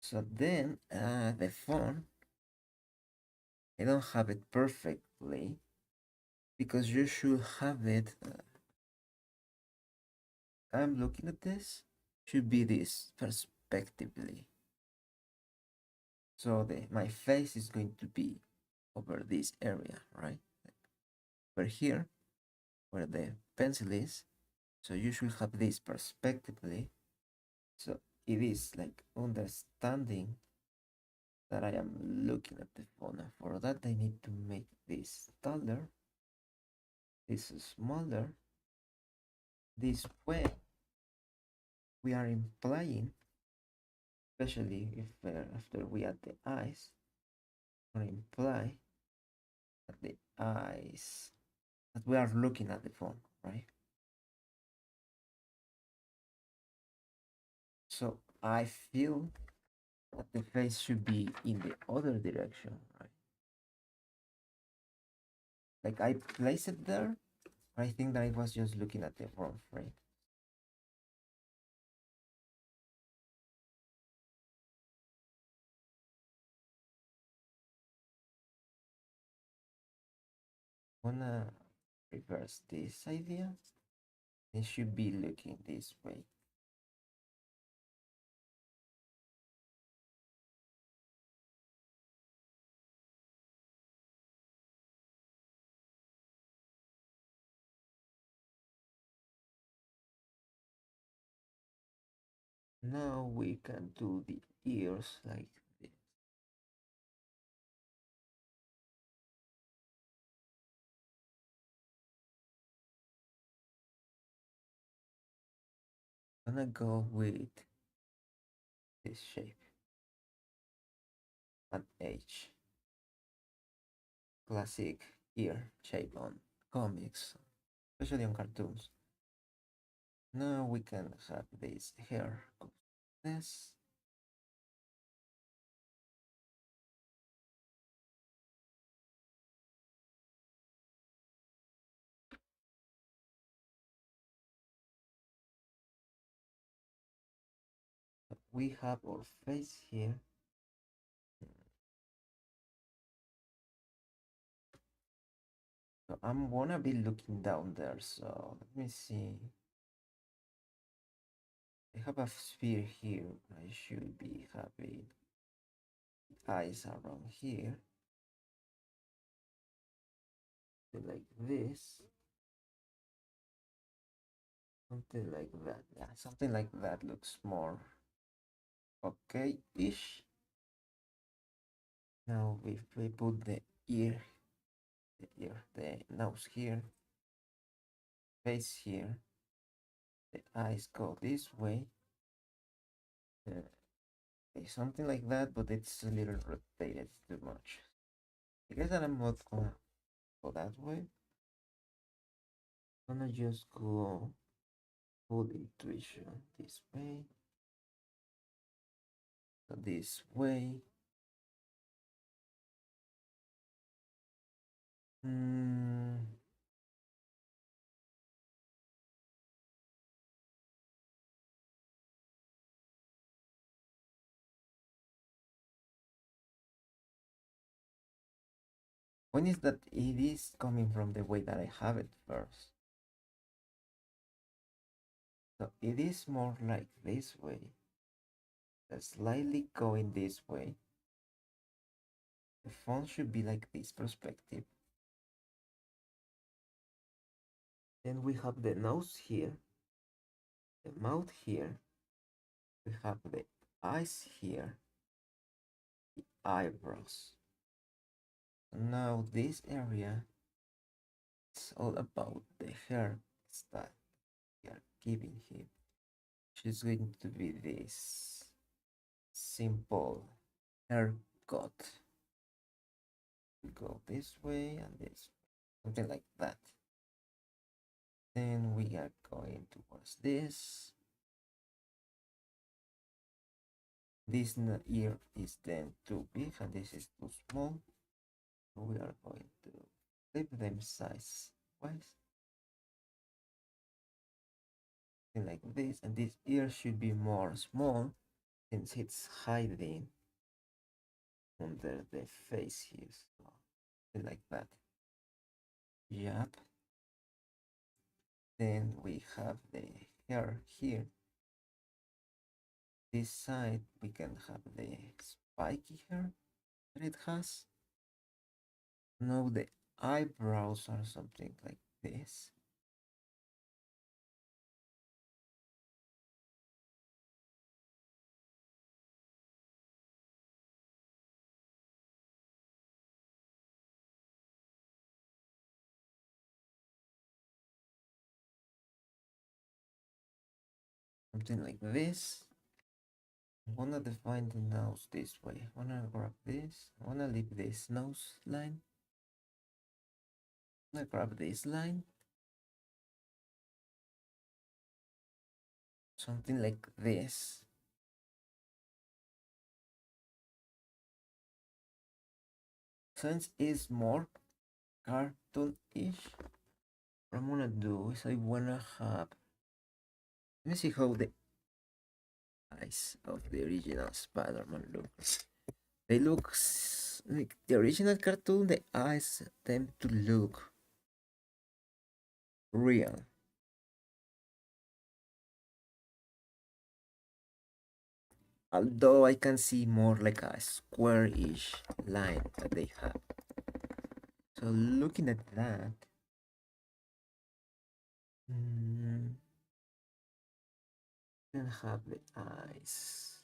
So then the phone, I don't have it perfectly because you should have it. I'm looking at this, should be this perspectively. So my face is going to be over this area, right? Over here, where the pencil is. So you should have this perspectively. So it is like understanding that I am looking at the phone. And for that, I need to make this taller, this smaller. This way, we are implying, especially if after we add the eyes, we imply that the eyes that we are looking at the phone, right? So I feel that the face should be in the other direction, right? Like I place it there. I think that I was just looking at the wrong frame. Wanna reverse this idea? It should be looking this way. Now we can do the ears like this. I'm gonna go with this shape, an H, classic ear shape on comics, especially on cartoons. Now we can have this hair. This. We have our face here. So I'm gonna be looking down there. So let me see. I have a sphere here. I should be having eyes around here. Like this. Something like that. Yeah, something like that looks more okay-ish. Now if we put the nose here, face here, the eyes go this way. Something like that, but it's a little rotated too much. I guess that I'm not gonna go that way. I'm gonna just go full intuition this way. So this way. Hmm. One is that it is coming from the way that I have it first. So it is more like this way. Slightly going this way. The font should be like this perspective. Then we have the nose here, the mouth here, we have the eyes here, the eyebrows. Now this area is all about the hairstyle we are giving him. She's going to be this simple haircut. We go this way and this, something like that. Then we are going towards this. This ear is then too big and this is too small. So we are going to flip them size wise. Like this, and this ear should be more small since it's hiding under the face here. So like that. Yep. Then we have the hair here. This side we can have the spiky hair that it has. Now the eyebrows are something like this. Something like this. I wanna define the nose this way. I wanna grab this. I wanna leave this nose line. I wanna grab this line. Something like this. Since it's more cartoon-ish, what I'm gonna do is I wanna have. Let me see how the eyes of the original Spider-Man look. They look like the original cartoon. The eyes tend to look real. Although I can see more like a square-ish line that they have. So looking at that, can have the eyes.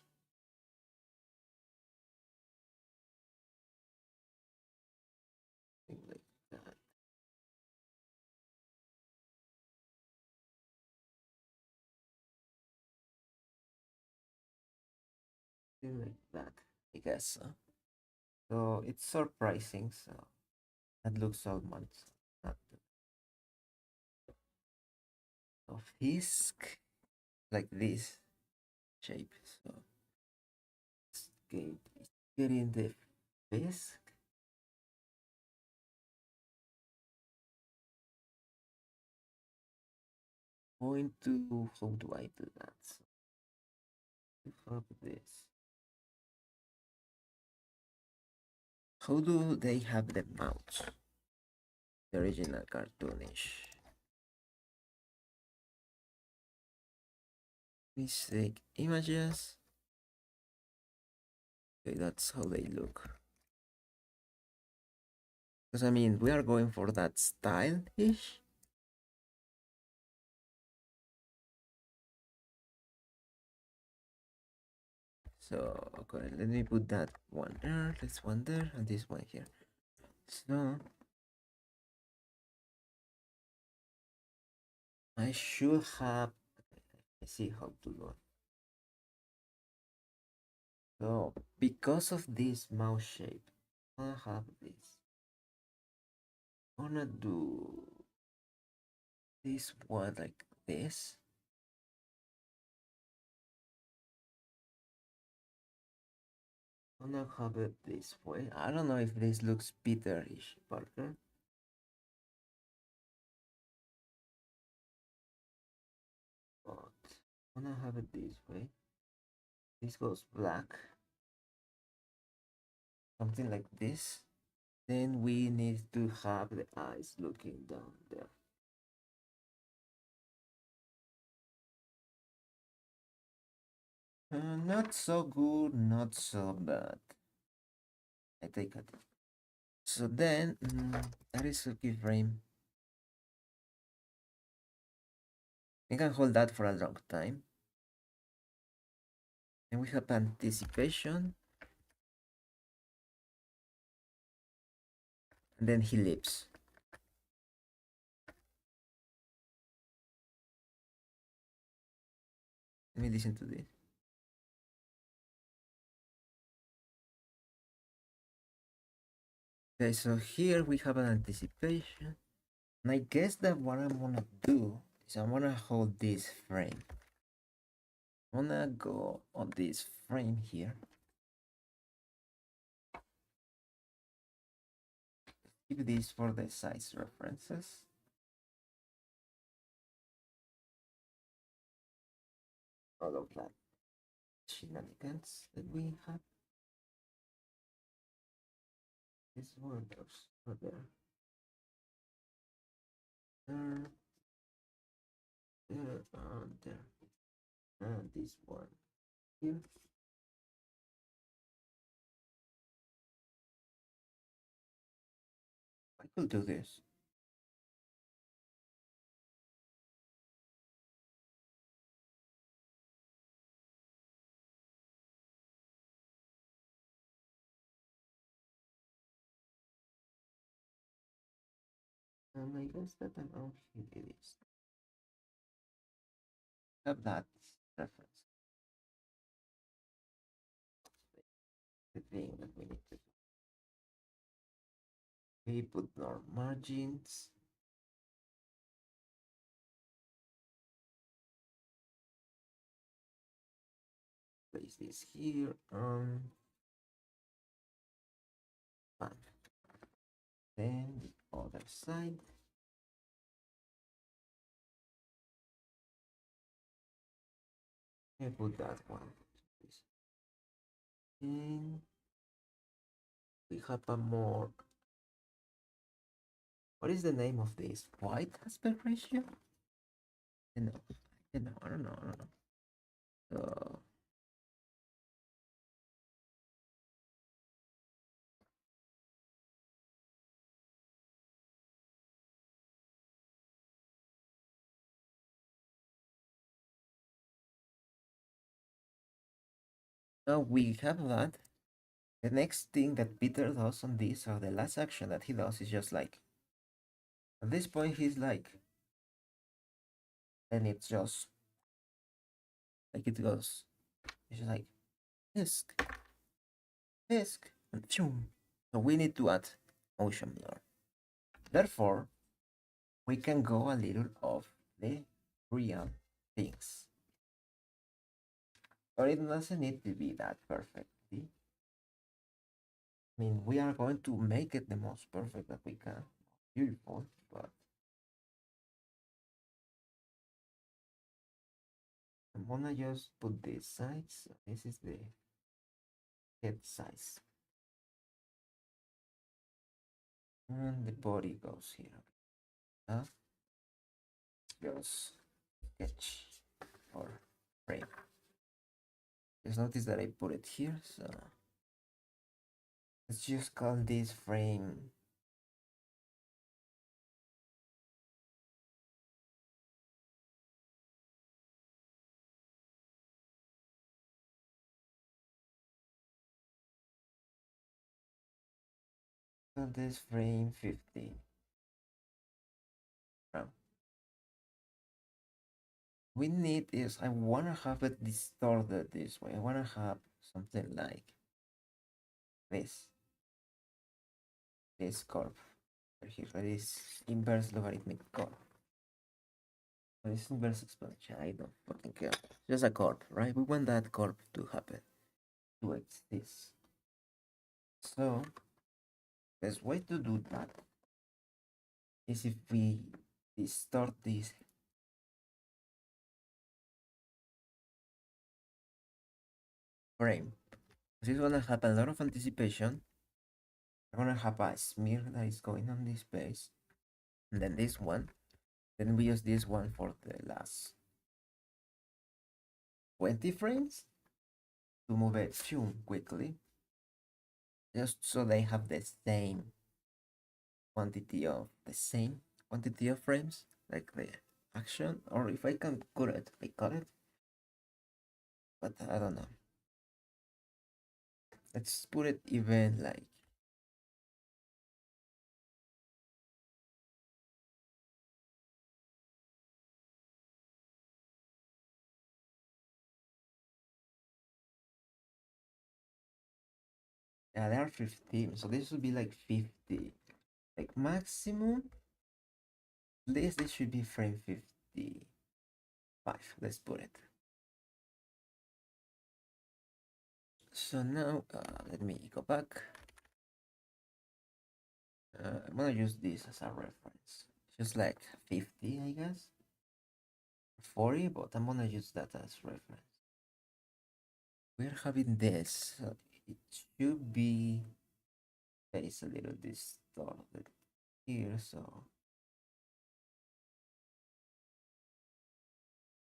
Something like that. Something like that. I guess so. So it's surprising. So that looks almost not of Hisk like this shape. So it's getting the Fisk. Going to how do I do that? So we have this. How do they have the mouth? The original cartoonish. Mistake images. Okay, that's how they look. Because I mean, we are going for that style-ish. So, okay, let me put that one there, this one there, and this one here. So, I should have, let's see how to do it. So, because of this mouse shape, I have this. I'm gonna do this one like this. I'm gonna have it this way. I don't know if this looks Peter-ish, Parker. But I'm gonna have it this way. This goes black. Something like this. Then we need to have the eyes looking down there. Not so good, not so bad. I take it. So then, that is a keyframe. We can hold that for a long time. And we have anticipation. And then he leaps. Let me listen to this. Okay, so here we have an anticipation. And I guess that what I'm gonna do is I'm gonna hold this frame. I'm gonna go on this frame here. Keep this for the size references. All of that shenanigans that we have. This one goes over there. There, there, and there. And this one here. I could do this. And I guess that I'm out here it is. Have that reference. The thing that we need to do. We put our margins. Place this here. Fine. Then the other side. I put that one. And we have a more. What is the name of this? White aspect ratio? I know. I know. I don't know. I don't know. So now we have that. The next thing that Peter does on this, or the last action that he does, is just like at this point he's like, and it's just like it goes. It's just like disk, disk, and zoom. So we need to add motion blur. Therefore, we can go a little off the real things. But it doesn't need to be that perfectly. I mean, we are going to make it the most perfect that we can. Beautiful, but I'm gonna just put this size. This is the head size. And the body goes here. Goes sketch or frame. Just notice that I put it here, so let's just call this frame. Call this frame 50. Now, we need is I wanna have it distorted this way. I wanna have something like this. This curve here. This inverse logarithmic curve. This inverse exponential. I don't fucking care. Just a curve, right? We want that curve to happen. To this. So the way to do that is if we distort this frame. This is gonna have a lot of anticipation. We're gonna have a smear that is going on this base. And then this one. Then we use this one for the last 20 frames to move it quickly. Just so they have the same quantity of frames, like the action. Or if I can cut it, I cut it. But I don't know. Let's put it even like yeah, there are 15, so this would be like 50. Like maximum, this should be frame 55. Let's put it. So now let me go back. I'm gonna use this as a reference. Just like 50, I guess. 40, but I'm gonna use that as reference. We're having this. So it should be it's a little distorted here, so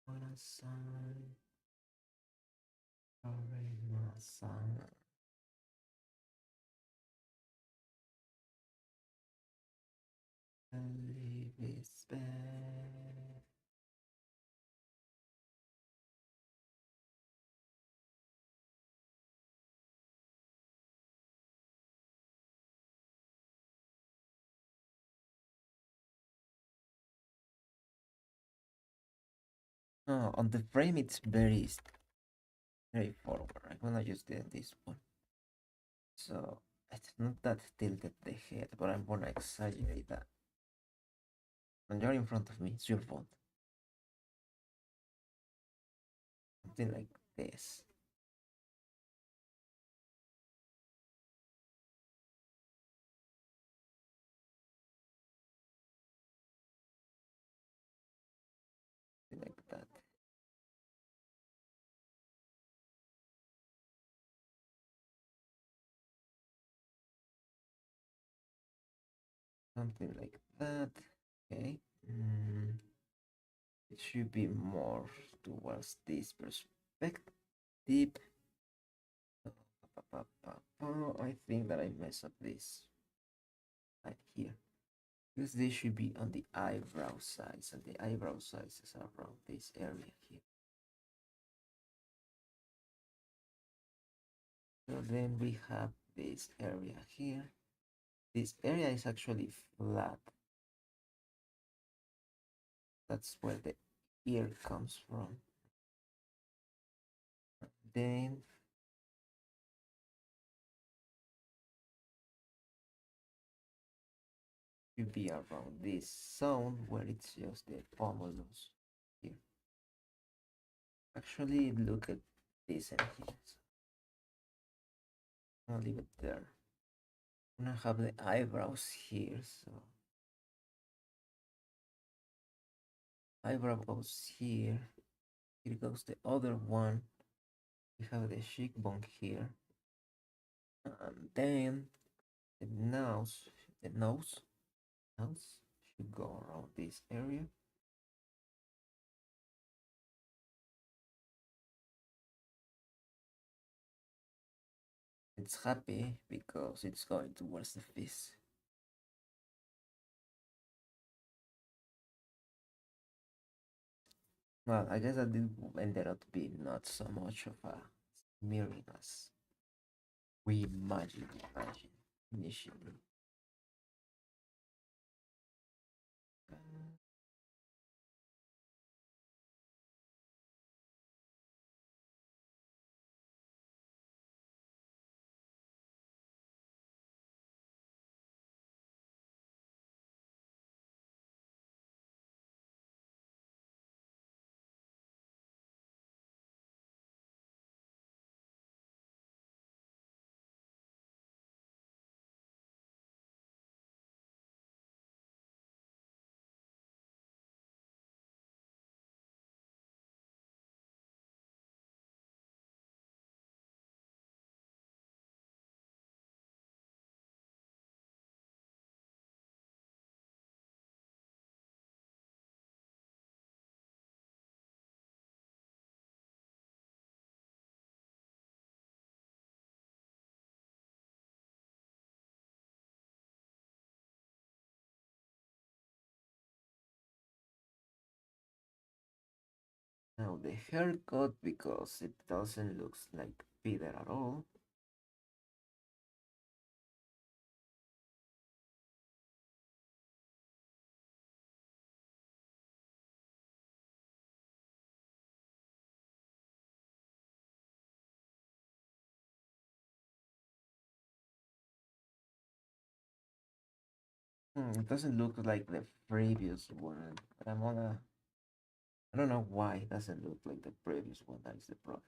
on a side, on a side. Leave this back. Oh, on the frame, it's very straightforward. I'm gonna use this one. So it's not that tilted the head, but I'm gonna exaggerate that. When you're in front of me, it's your fault. Something like this. Something like that. Something like that. Okay. It should be more towards this perspective. I think that I messed up this right here. Because this should be on the eyebrow size, and the eyebrow size is around this area here. So then we have this area here. This area is actually flat. That's where the ear comes from. Then should be around this zone where it's just the pomulus here. Actually, look at this and here. So I'll leave it there. I'm gonna have the eyebrows here, so eyebrow goes here. Here goes the other one. We have the cheekbone here, and then the nose should go around this area. It's happy because it's going towards the face. Well, I guess that did ended up being not so much of a mirroring as we imagine initially. Now the haircut, because it doesn't look like Peter at all. It doesn't look like the previous one. But I don't know why it doesn't look like the previous one. That is the problem.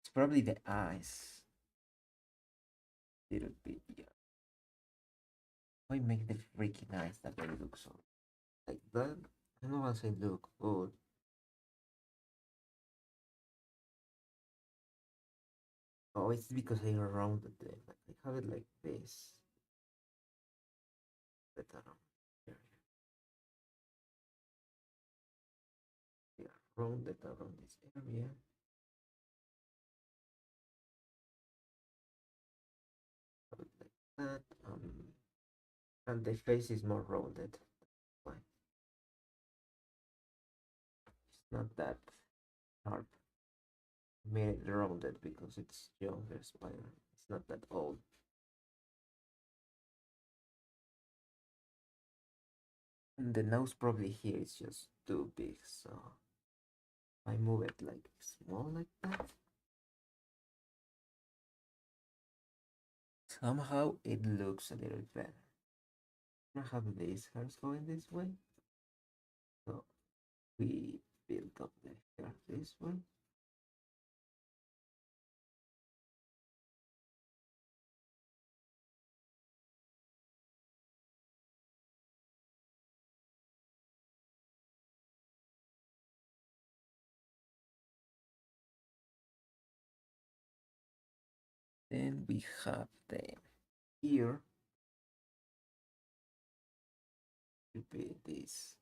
It's probably the eyes. Little bit, yeah. Why make the freaking eyes that they look so like that? I don't want to say look good. Oh, it's because I rounded them. Like I have it like this. But around here. Yeah, rounded around this area. Have it like that. And the face is more rounded. Why? It's not that sharp. Made it rounded because it's younger spider. It's not that old. And the nose probably here is just too big, so I move it like small like that. Somehow it looks a little better. I have these hairs going this way, so we build up the hair this way. Then we have the ear to be this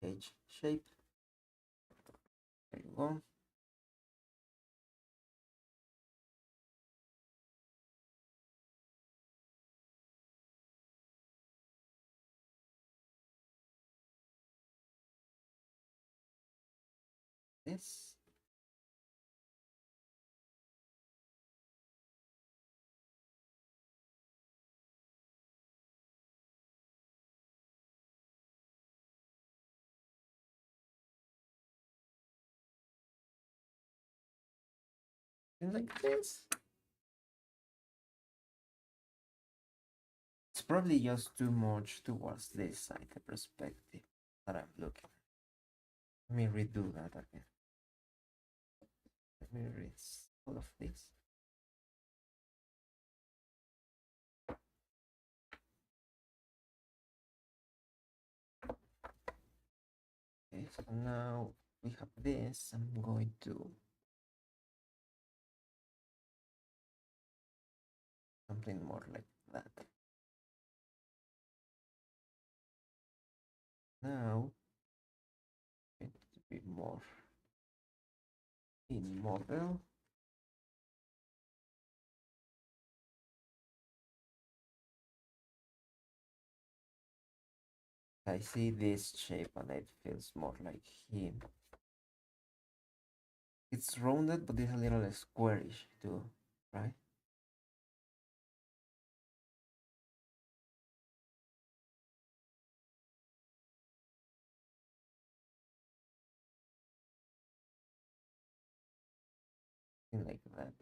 H shape. There you go. This. And like this. It's probably just too much towards this side, the perspective that I'm looking at. Let me redo that again. Let me erase all of this. Okay, so now we have this. I'm going to something more like that. Now it to be more in model. I see this shape and it feels more like him. It's rounded, but it's a little squarish too, right? Something like that.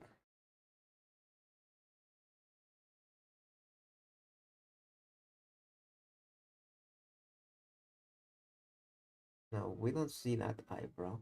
Now we don't see that eyebrow.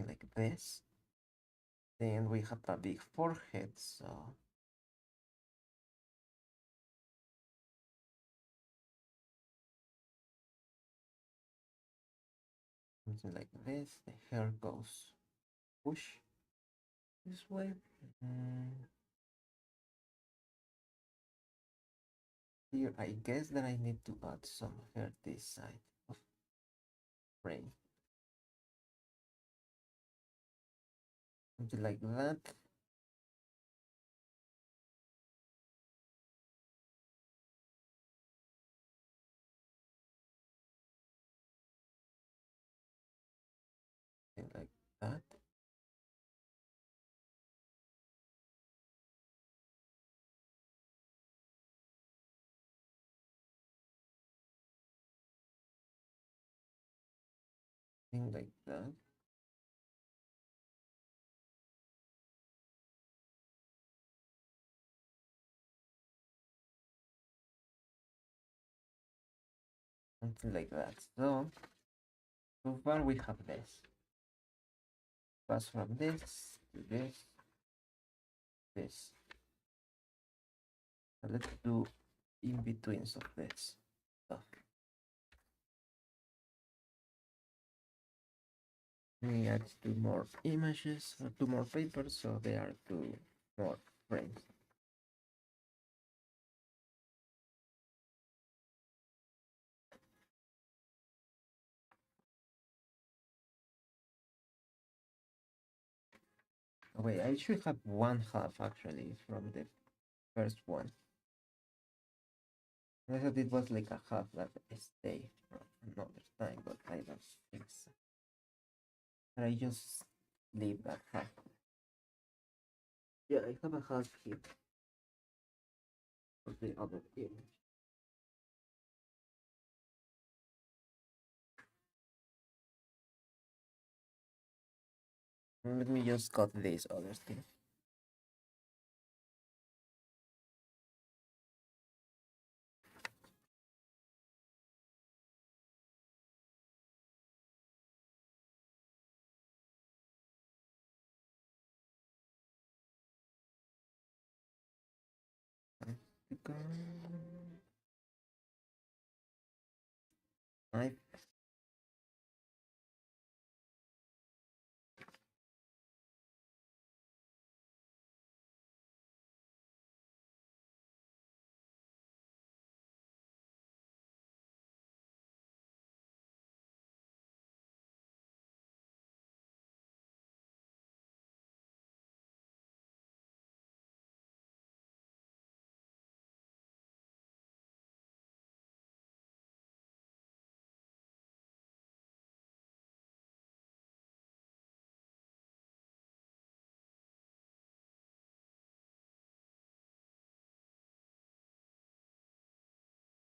Like this. Then we have a big forehead, so something like this. The hair goes push this way. Mm, Here, I guess that I need to add some hair this side of frame. Something like that. Something like that. Something like that. Something like that. So far we have this. Pass from this to this. So let's do in betweens of this stuff. We add two more images or two more papers, so there are two more frames. Oh, wait, I should have one half actually from the first one. I thought it was like a half that stay for another time, but I don't think so. But I just leave that half. Yeah, I have a half here for the other image. Let me just cut this other thing. I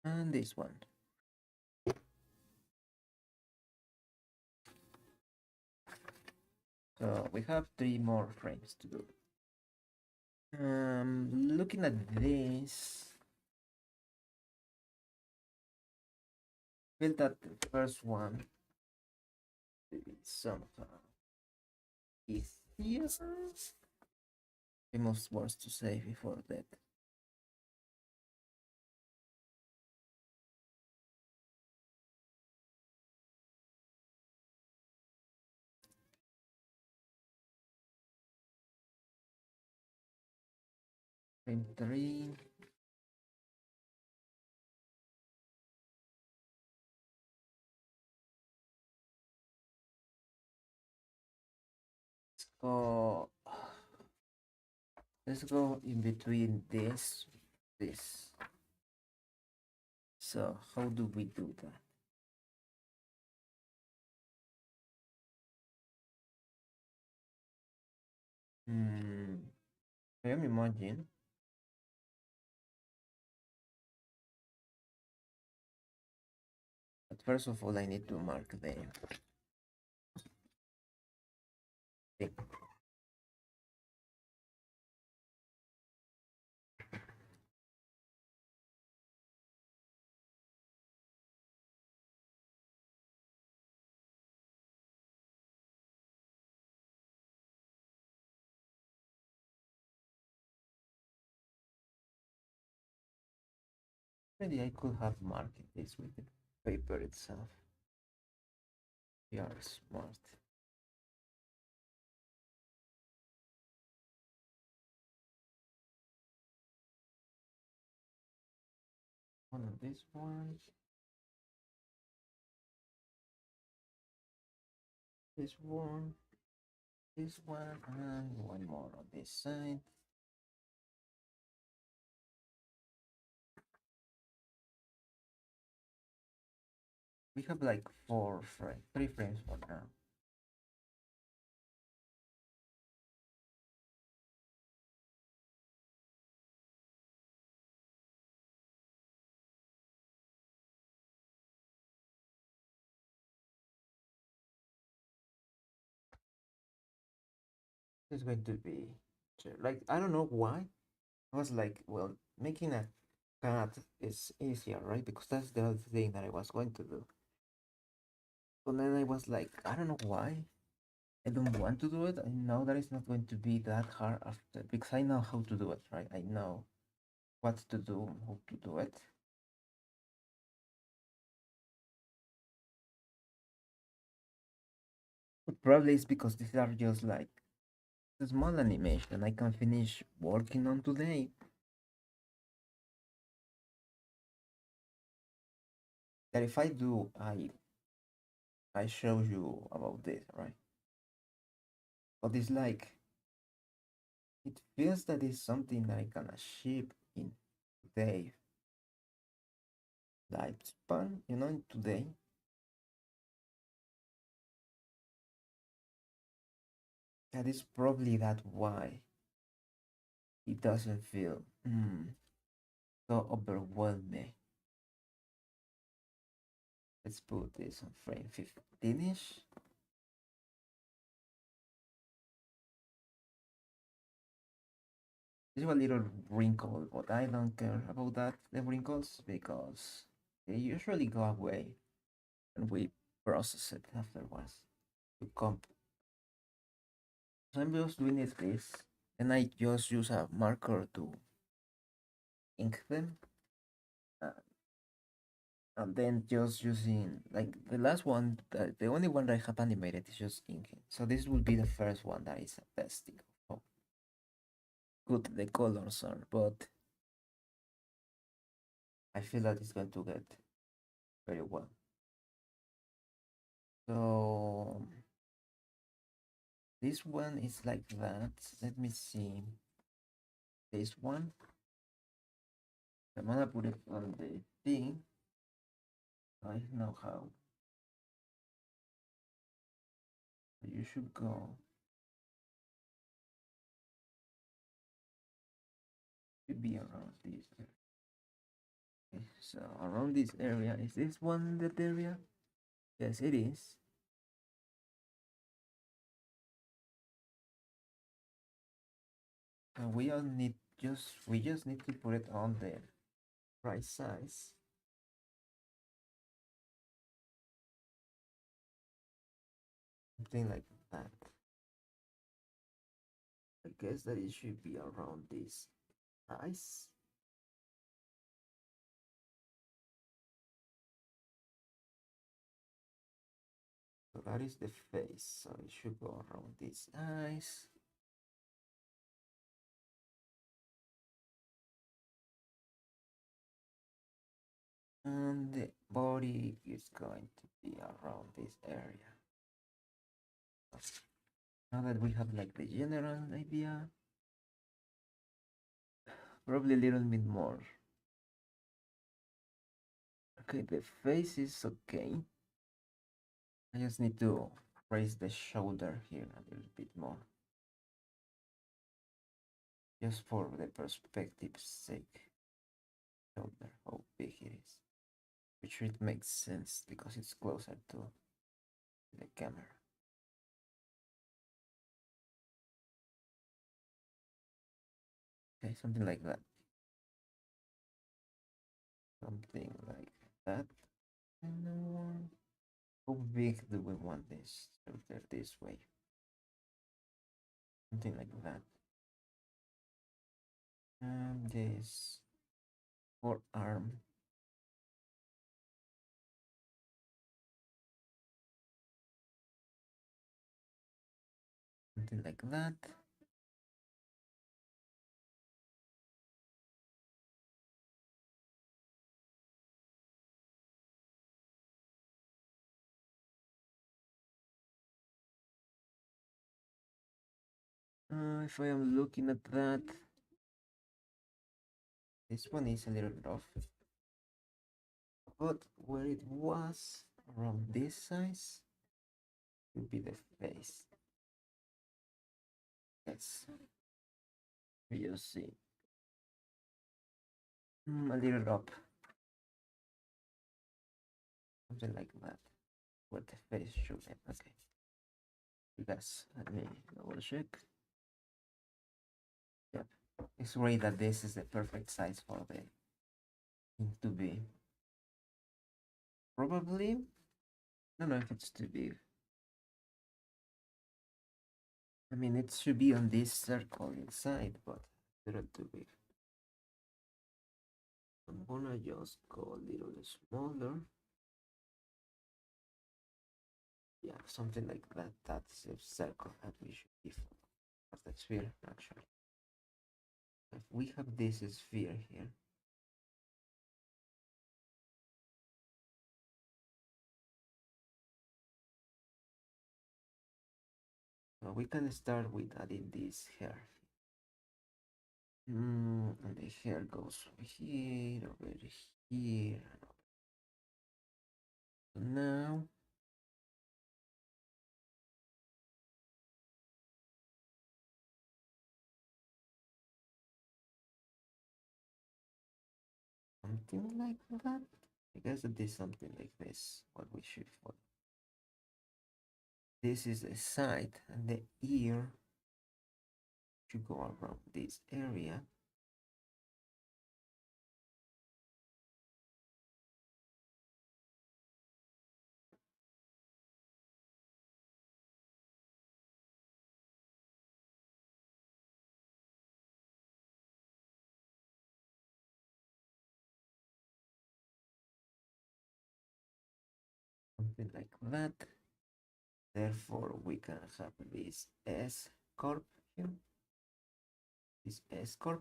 and this one. So we have three more frames to do. Looking at this, feel that the first one is somehow easier. Famous words to say before that. Frame three. Go. Let's go in between this. So how do we do that? I am imagine. But first of all, I need to mark the thing. Maybe I could have marked this with the paper itself. We are smart. One of this one, this one, this one, and one more on this side. We have like four frames, 3 frames for now. It's going to be like I don't know why. I was like, well, making a cat is easier, right? Because that's the other thing that I was going to do. But then I was like, I don't know why. I don't want to do it. I know that it's not going to be that hard after because I know how to do it, right? I know what to do, how to do it. But probably it's because these are just like a small animation I can finish working on today. That if I do, I show you about this, right? But it's like it feels that it's something that I can achieve in today lifespan, in today. That is probably that why it doesn't feel so overwhelming. Let's put this on frame 15ish. There's a little wrinkle, but I don't care about that, the wrinkles, because they usually go away and we process it afterwards to comp. So I'm just doing it this, and I just use a marker to ink them, uh, and then just using like the last one, the only one that I have animated is just inking. So this will be the first one that is a testing of how good the colors are, but I feel that it's going to get very well. So this one is like that. Let me see. This one. I'm gonna put it on the thing. I know how. You should go. Should be around this. Okay, so around this area, is this one that area? Yes, it is. And we just need to put it on the right size. Something like that. I guess that it should be around this size. So that is the face. So it should go around this eyes. And the body is going to be around this area. Now that we have like the general idea, probably a little bit more. Okay, the face is okay. I just need to raise the shoulder here a little bit more. Just for the perspective's sake. Shoulder, how big it is. Which it makes sense because it's closer to the camera. Okay, something like that. Something like that. And how big do we want this shoulder this way? Something like that. And this forearm. Something like that. If I am looking at that, this one is a little rough, but where it was around this size would be the face. Let's just see. A little up, something like that, where the face should be. Okay, yes, let me double check. Yep, it's great that this is the perfect size for the thing to be. Probably, I don't know if it's too big. I mean, it should be on this circle inside, but a little too big. I'm gonna just go a little smaller. Yeah, something like that. That's a circle that we should be for the sphere, actually. If we have this sphere here, we can start with adding this hair. And the hair goes over here, over here. So now, something like that. I guess it is something like this, what we should follow. This is the side, and the ear should go around this area. Something like that. Therefore, we can have this S curve here, this S curve.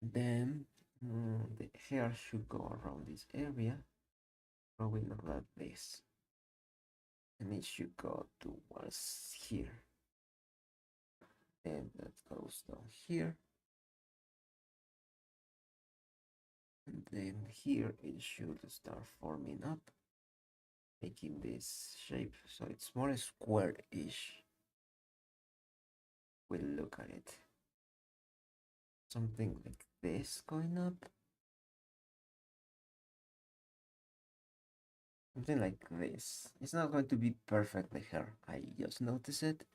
Then the hair should go around this area. So we know that this, and it should go towards here. Then that goes down here. And then here it should start forming up, making this shape. So it's more square-ish. We'll look at it. Something like this going up. Something like this. It's not going to be perfectly here. I just noticed it.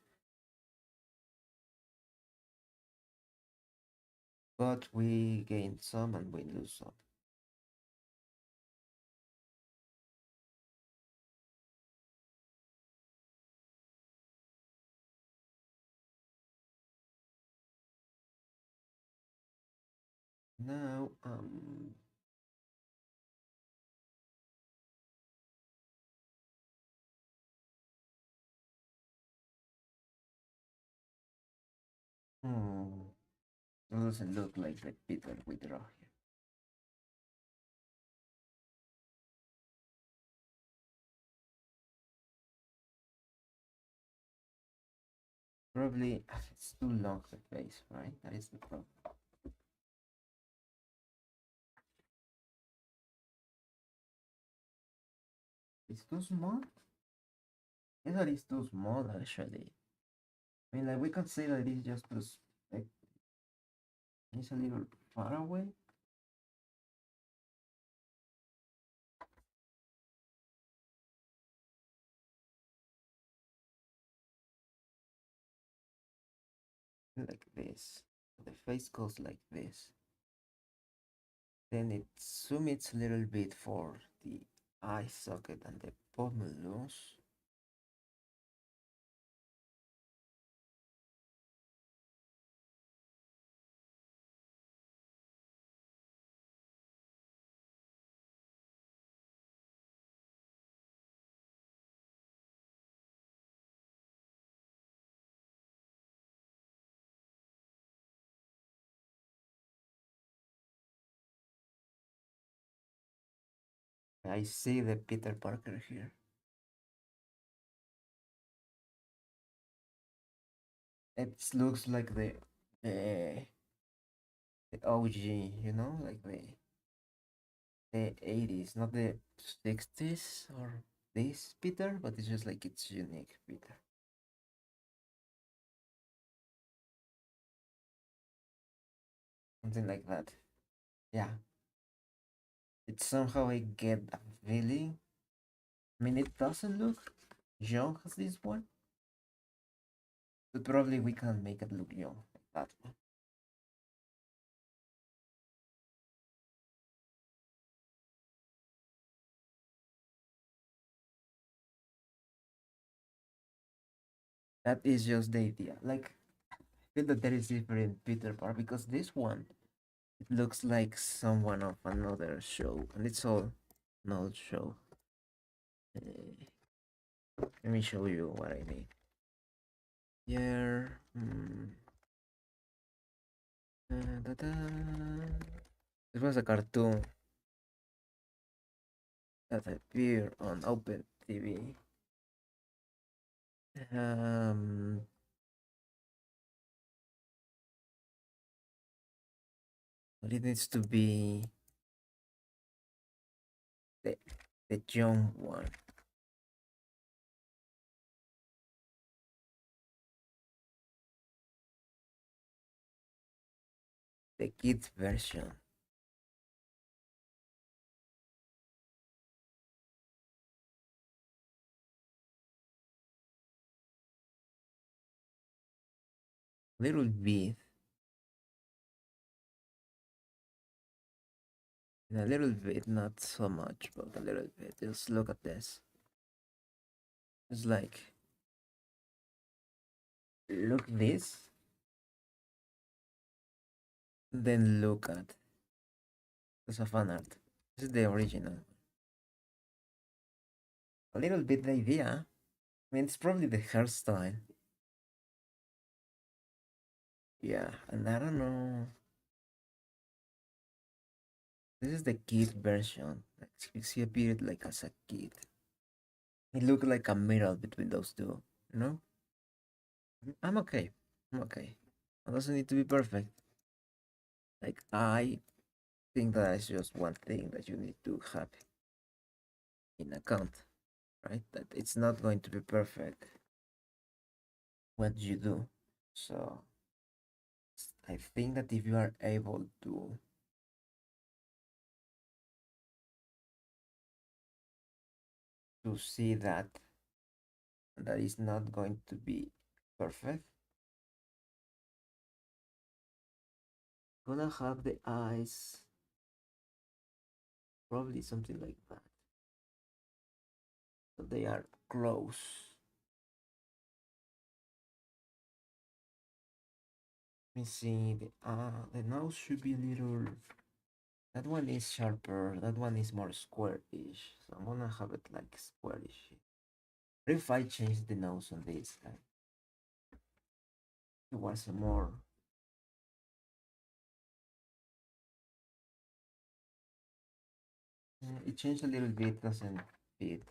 But we gain some and we lose some. Now, it doesn't look like the Peter we draw here. Probably it's too long the face, right? That is the problem. It's too small? Yes, that is too small actually. I mean, like we can say that it's just too, like, it's a little far away. Like this. The face goes like this. Then it zooms a little bit for the eye socket and the pomulus. I see the Peter Parker here. It looks like the, the OG, you know, like the 80s, not the 60s or this Peter, but it's just like it's unique Peter. Something like that. Yeah. It somehow I get a feeling. I mean, it doesn't look young as this one, but probably we can make it look young like that one. That is just the idea. Like, I feel that there is different Peter part because this one it looks like someone of another show, and it's all an old show. Uh, Let me show you what I mean. Here, da-da. It was a cartoon that appeared on Open TV. Um, but it needs to be the the young one, the kids version. Little bit, a little bit, not so much, but a little bit. Just look at this. It's like look this, then look at this fan art. This is the original. A little bit the idea. I mean, it's probably the hairstyle. Yeah, and I don't know. This is the kid version. Like, she appeared like as a kid. It looked like a middle between those two. You know? I'm okay. I'm okay. It doesn't need to be perfect. Like I think that is just one thing that you need to have in account, right? That it's not going to be perfect what you do. So I think that if you are able to see that that is not going to be perfect, gonna have the eyes probably something like that. So they are close. Let me see the nose should be a little. That one is sharper. That one is more square-ish. So I'm gonna have it like square-ish. What if I change the nose on this? Like it was a more. It changed a little bit. Doesn't fit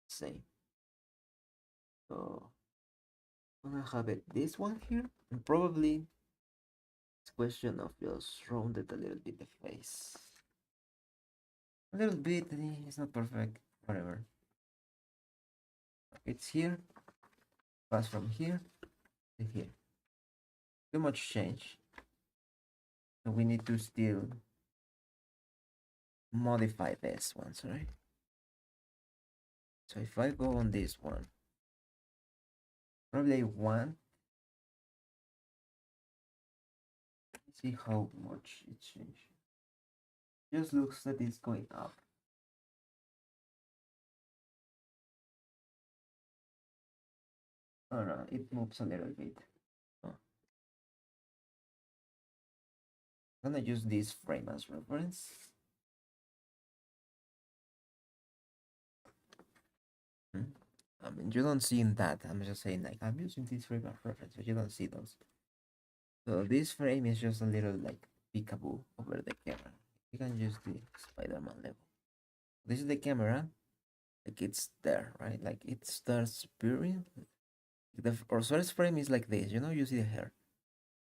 same. So I'm gonna have it this one here, and probably it's a question of just round it a little bit the face. A little bit. It's not perfect. Whatever. It's here. Pass from here to here. Too much change. So we need to still modify this one, right? So if I go on this one, probably one, see how much it changed. Just looks that it's going up. Oh no, it moves a little bit. Oh. I'm gonna use this frame as reference. Hmm. I mean, you don't see in that. I'm just saying, like, I'm using this frame as reference, but you don't see those. So this frame is just a little like peekaboo over the camera. You can use the Spider-Man level. This is the camera, like it's there, right? Like it starts appearing. Our first frame is like this, you see the hair.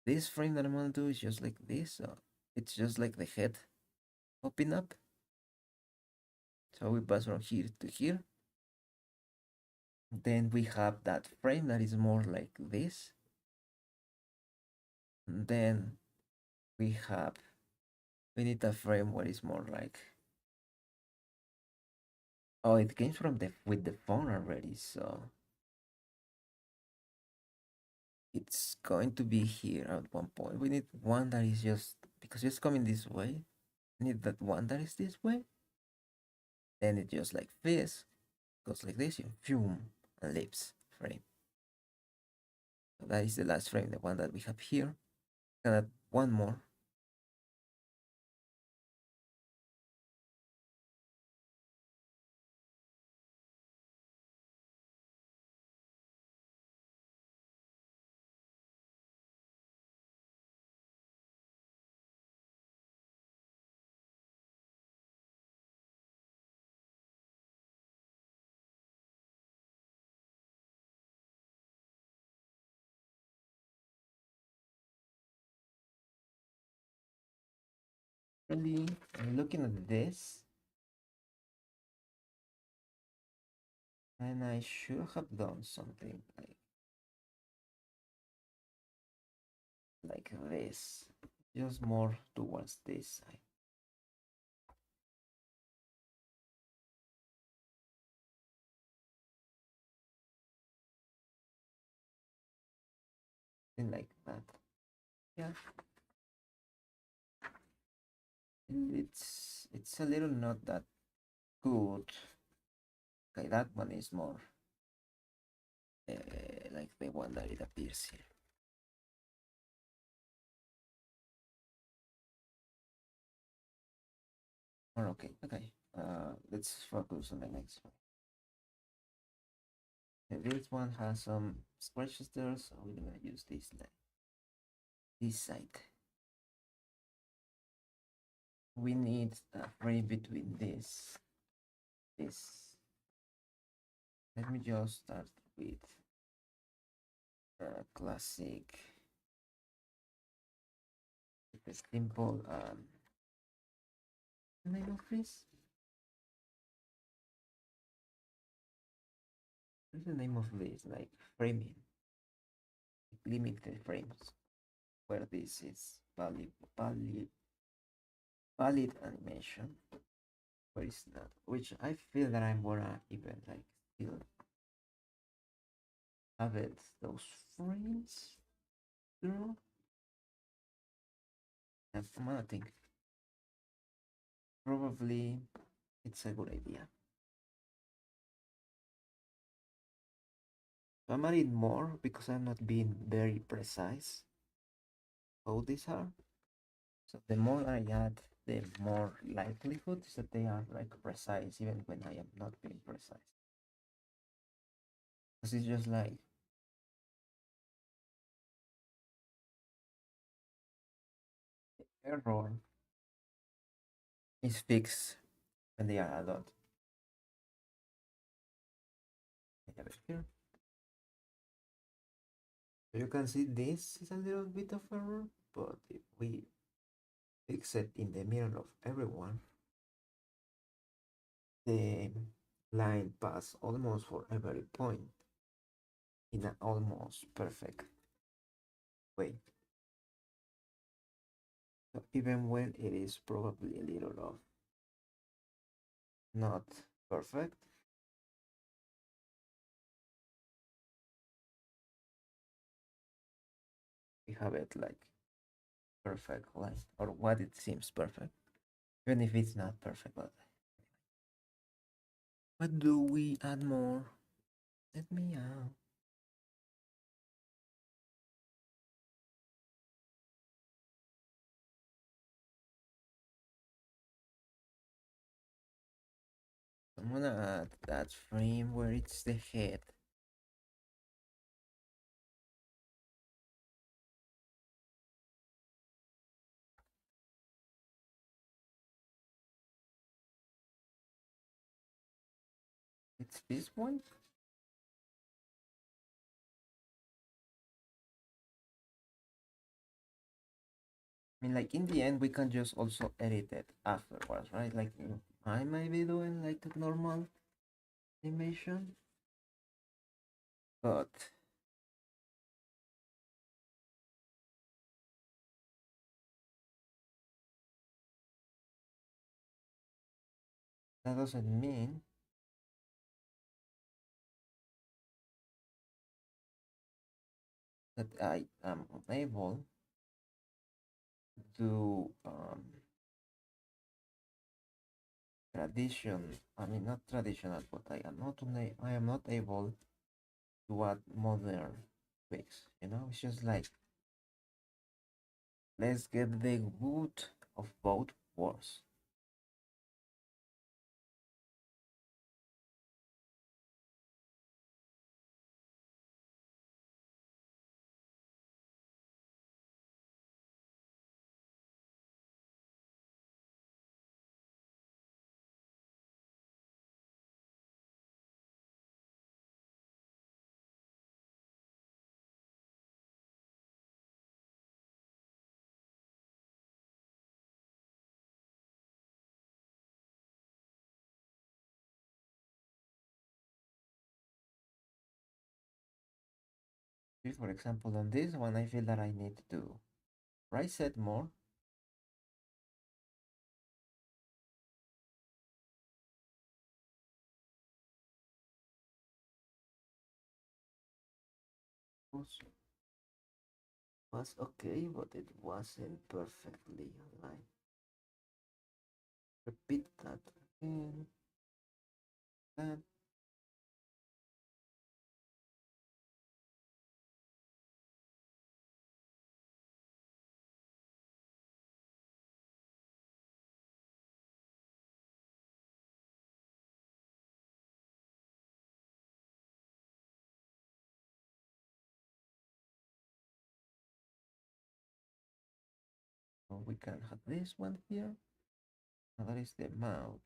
This frame that I'm gonna do is just like this, so it's just like the head popping up. So we pass from here to here. Then we have that frame that is more like this. And then we have, we need a frame where it's more like, oh, it came from with the phone already, so it's going to be here at one point. We need one that is just, because it's coming this way, we need that one that is this way. Then it just like this, goes like this, you boom, and leaves frame. So that is the last frame, the one that we have here. And add one more. Really, I'm looking at this, and I should have done something like this, just more towards this side. Something like that. Yeah, it's a little not that good. Okay, that one is more like the one that it appears here. Or okay, okay. Let's focus on the next one. This one has some scratches there, so we're gonna use this side. We need a frame between this. Let me just start with classic, the simple name of this. What's the name of this? Like framing, like limited frames, where this is valid animation, where it's not. Which I feel that I'm gonna even like still have it those frames through. I'm gonna think probably it's a good idea. So I'm adding more because I'm not being very precise how these are. So the more I add, the more likelihood is that they are like precise, even when I am not being precise. Because it's just like error is fixed when they are a lot. I have it here. So you can see this is a little bit of error, but if we fix it in the mirror of everyone, the line pass almost for every point in an almost perfect way. So even when it is probably a little off, not perfect, we have it like perfect line, or what it seems perfect, even if it's not perfect. But what do we add more? Let me out. I'm gonna add that frame where it's the head. It's this one. I mean, like in the end, we can just also edit it afterwards, right? Like I might be doing like a normal animation, but that doesn't mean that I am unable to do tradition. I mean, not traditional, but I am not able to add modern ways. You know, it's just like let's get the good of both worlds. For example, on this one, I feel that I need to rise it more. Was okay, but it wasn't perfectly aligned. Repeat that again. That so we can have this one here. Now that is the mouth.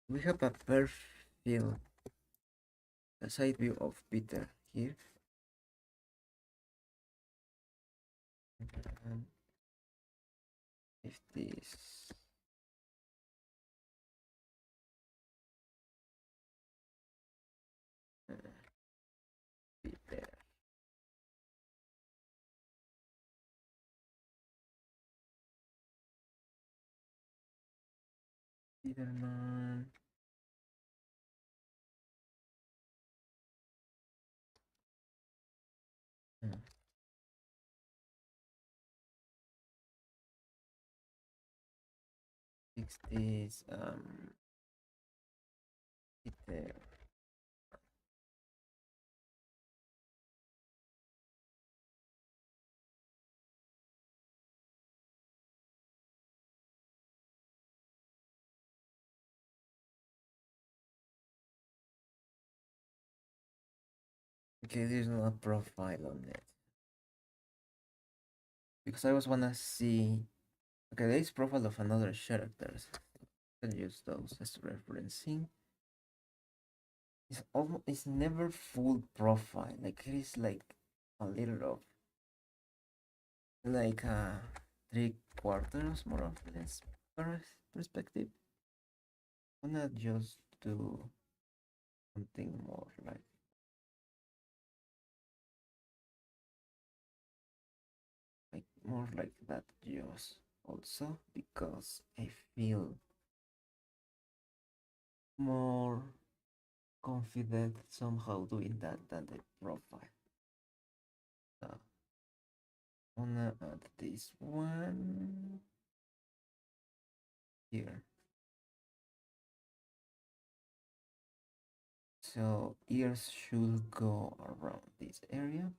We have a perfect a side view of Peter here. And if this Peter, Peterman, 60s, Peter. Okay, there's no profile on it because I was wanna see. Okay, there is profile of another characters. Can use those as referencing. It's never full profile. Like it is like a little of like 3/4 more or less perspective. Why not just do something more like more like that just also because I feel more confident somehow doing that than the profile. So I'm gonna add this one here. So ears should go around this area.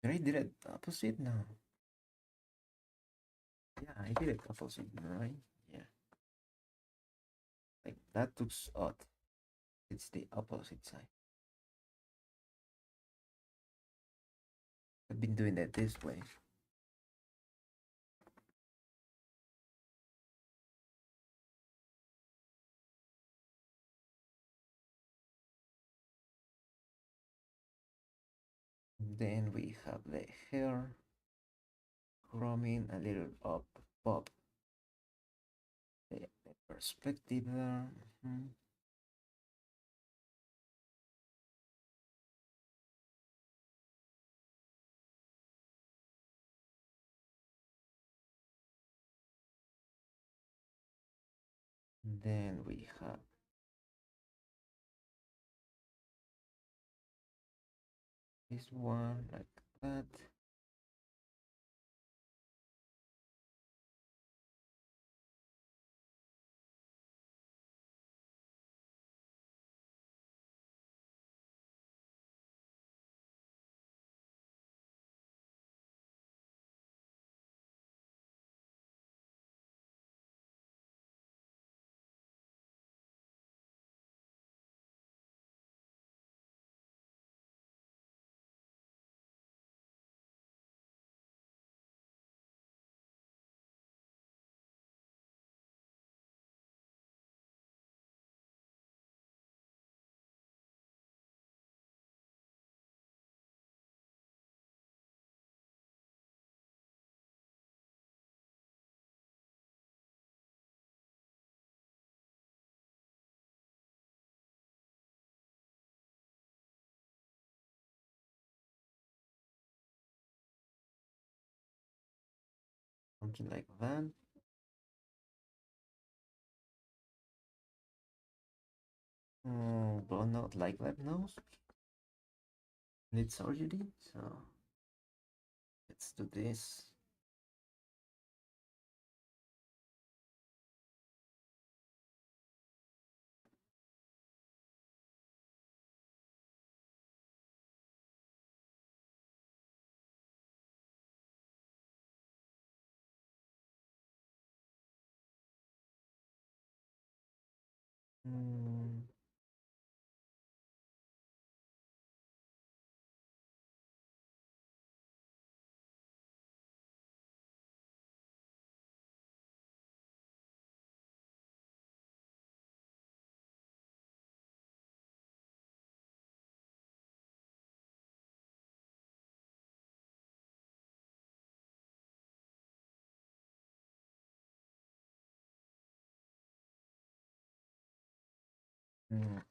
But I did it opposite now. Yeah, I did it opposite, right? Yeah. Like that looks odd. It's the opposite side. I've been doing it this way. Then we have the hair, chroming a little up, pop, the perspective there. Mhm. Then we have this one like that. Something like that. But not like web nose. Need surgery, so let's do this. Mm, mm,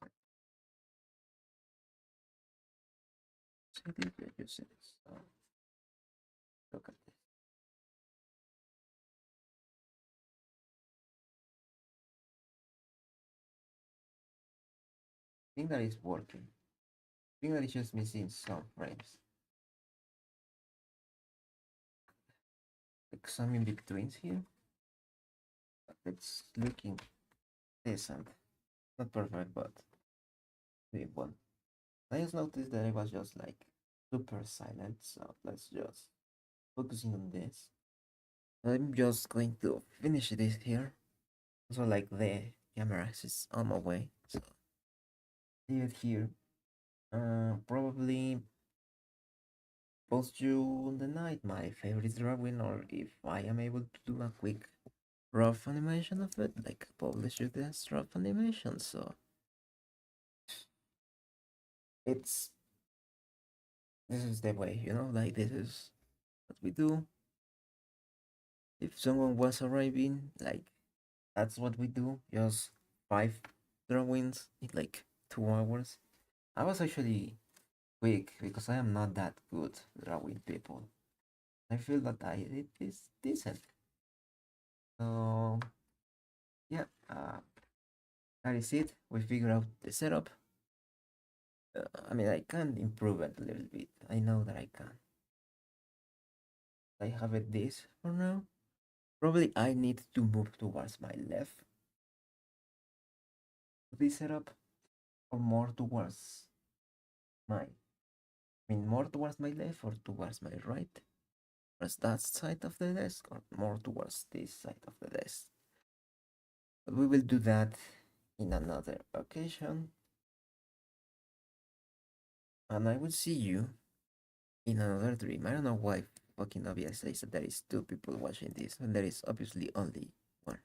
so I think we're using this. So look at this. I think that is working. I think that is just missing some frames. Like some in betweens here. But it's looking decent. Not perfect, but we won. I just noticed that it was just like super silent, so let's just focusing on this. I'm just going to finish this here. So like the camera is on my way, so leave it here. Probably post you on the night my favorite drawing, or if I am able to do a quick rough animation of it, like publish it as rough animation. So it's this is the way, like this is what we do. If someone was arriving, like that's what we do. Just 5 drawings in like 2 hours. I was actually quick because I am not that good drawing people. I feel that I did this decent. So yeah, that is it. We figure out the setup. I mean, I can improve it a little bit. I know that I can. I have it this for now. Probably I need to move towards my left to this setup, or more towards my. I mean, more towards my left or towards my right. Towards that side of the desk, or more towards this side of the desk. But we will do that in another occasion. And I will see you in another dream. I don't know why fucking obvious says that there is 2 people watching this, and there is obviously only one.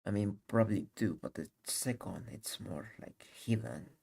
I mean, probably two, but the second it's more like hidden.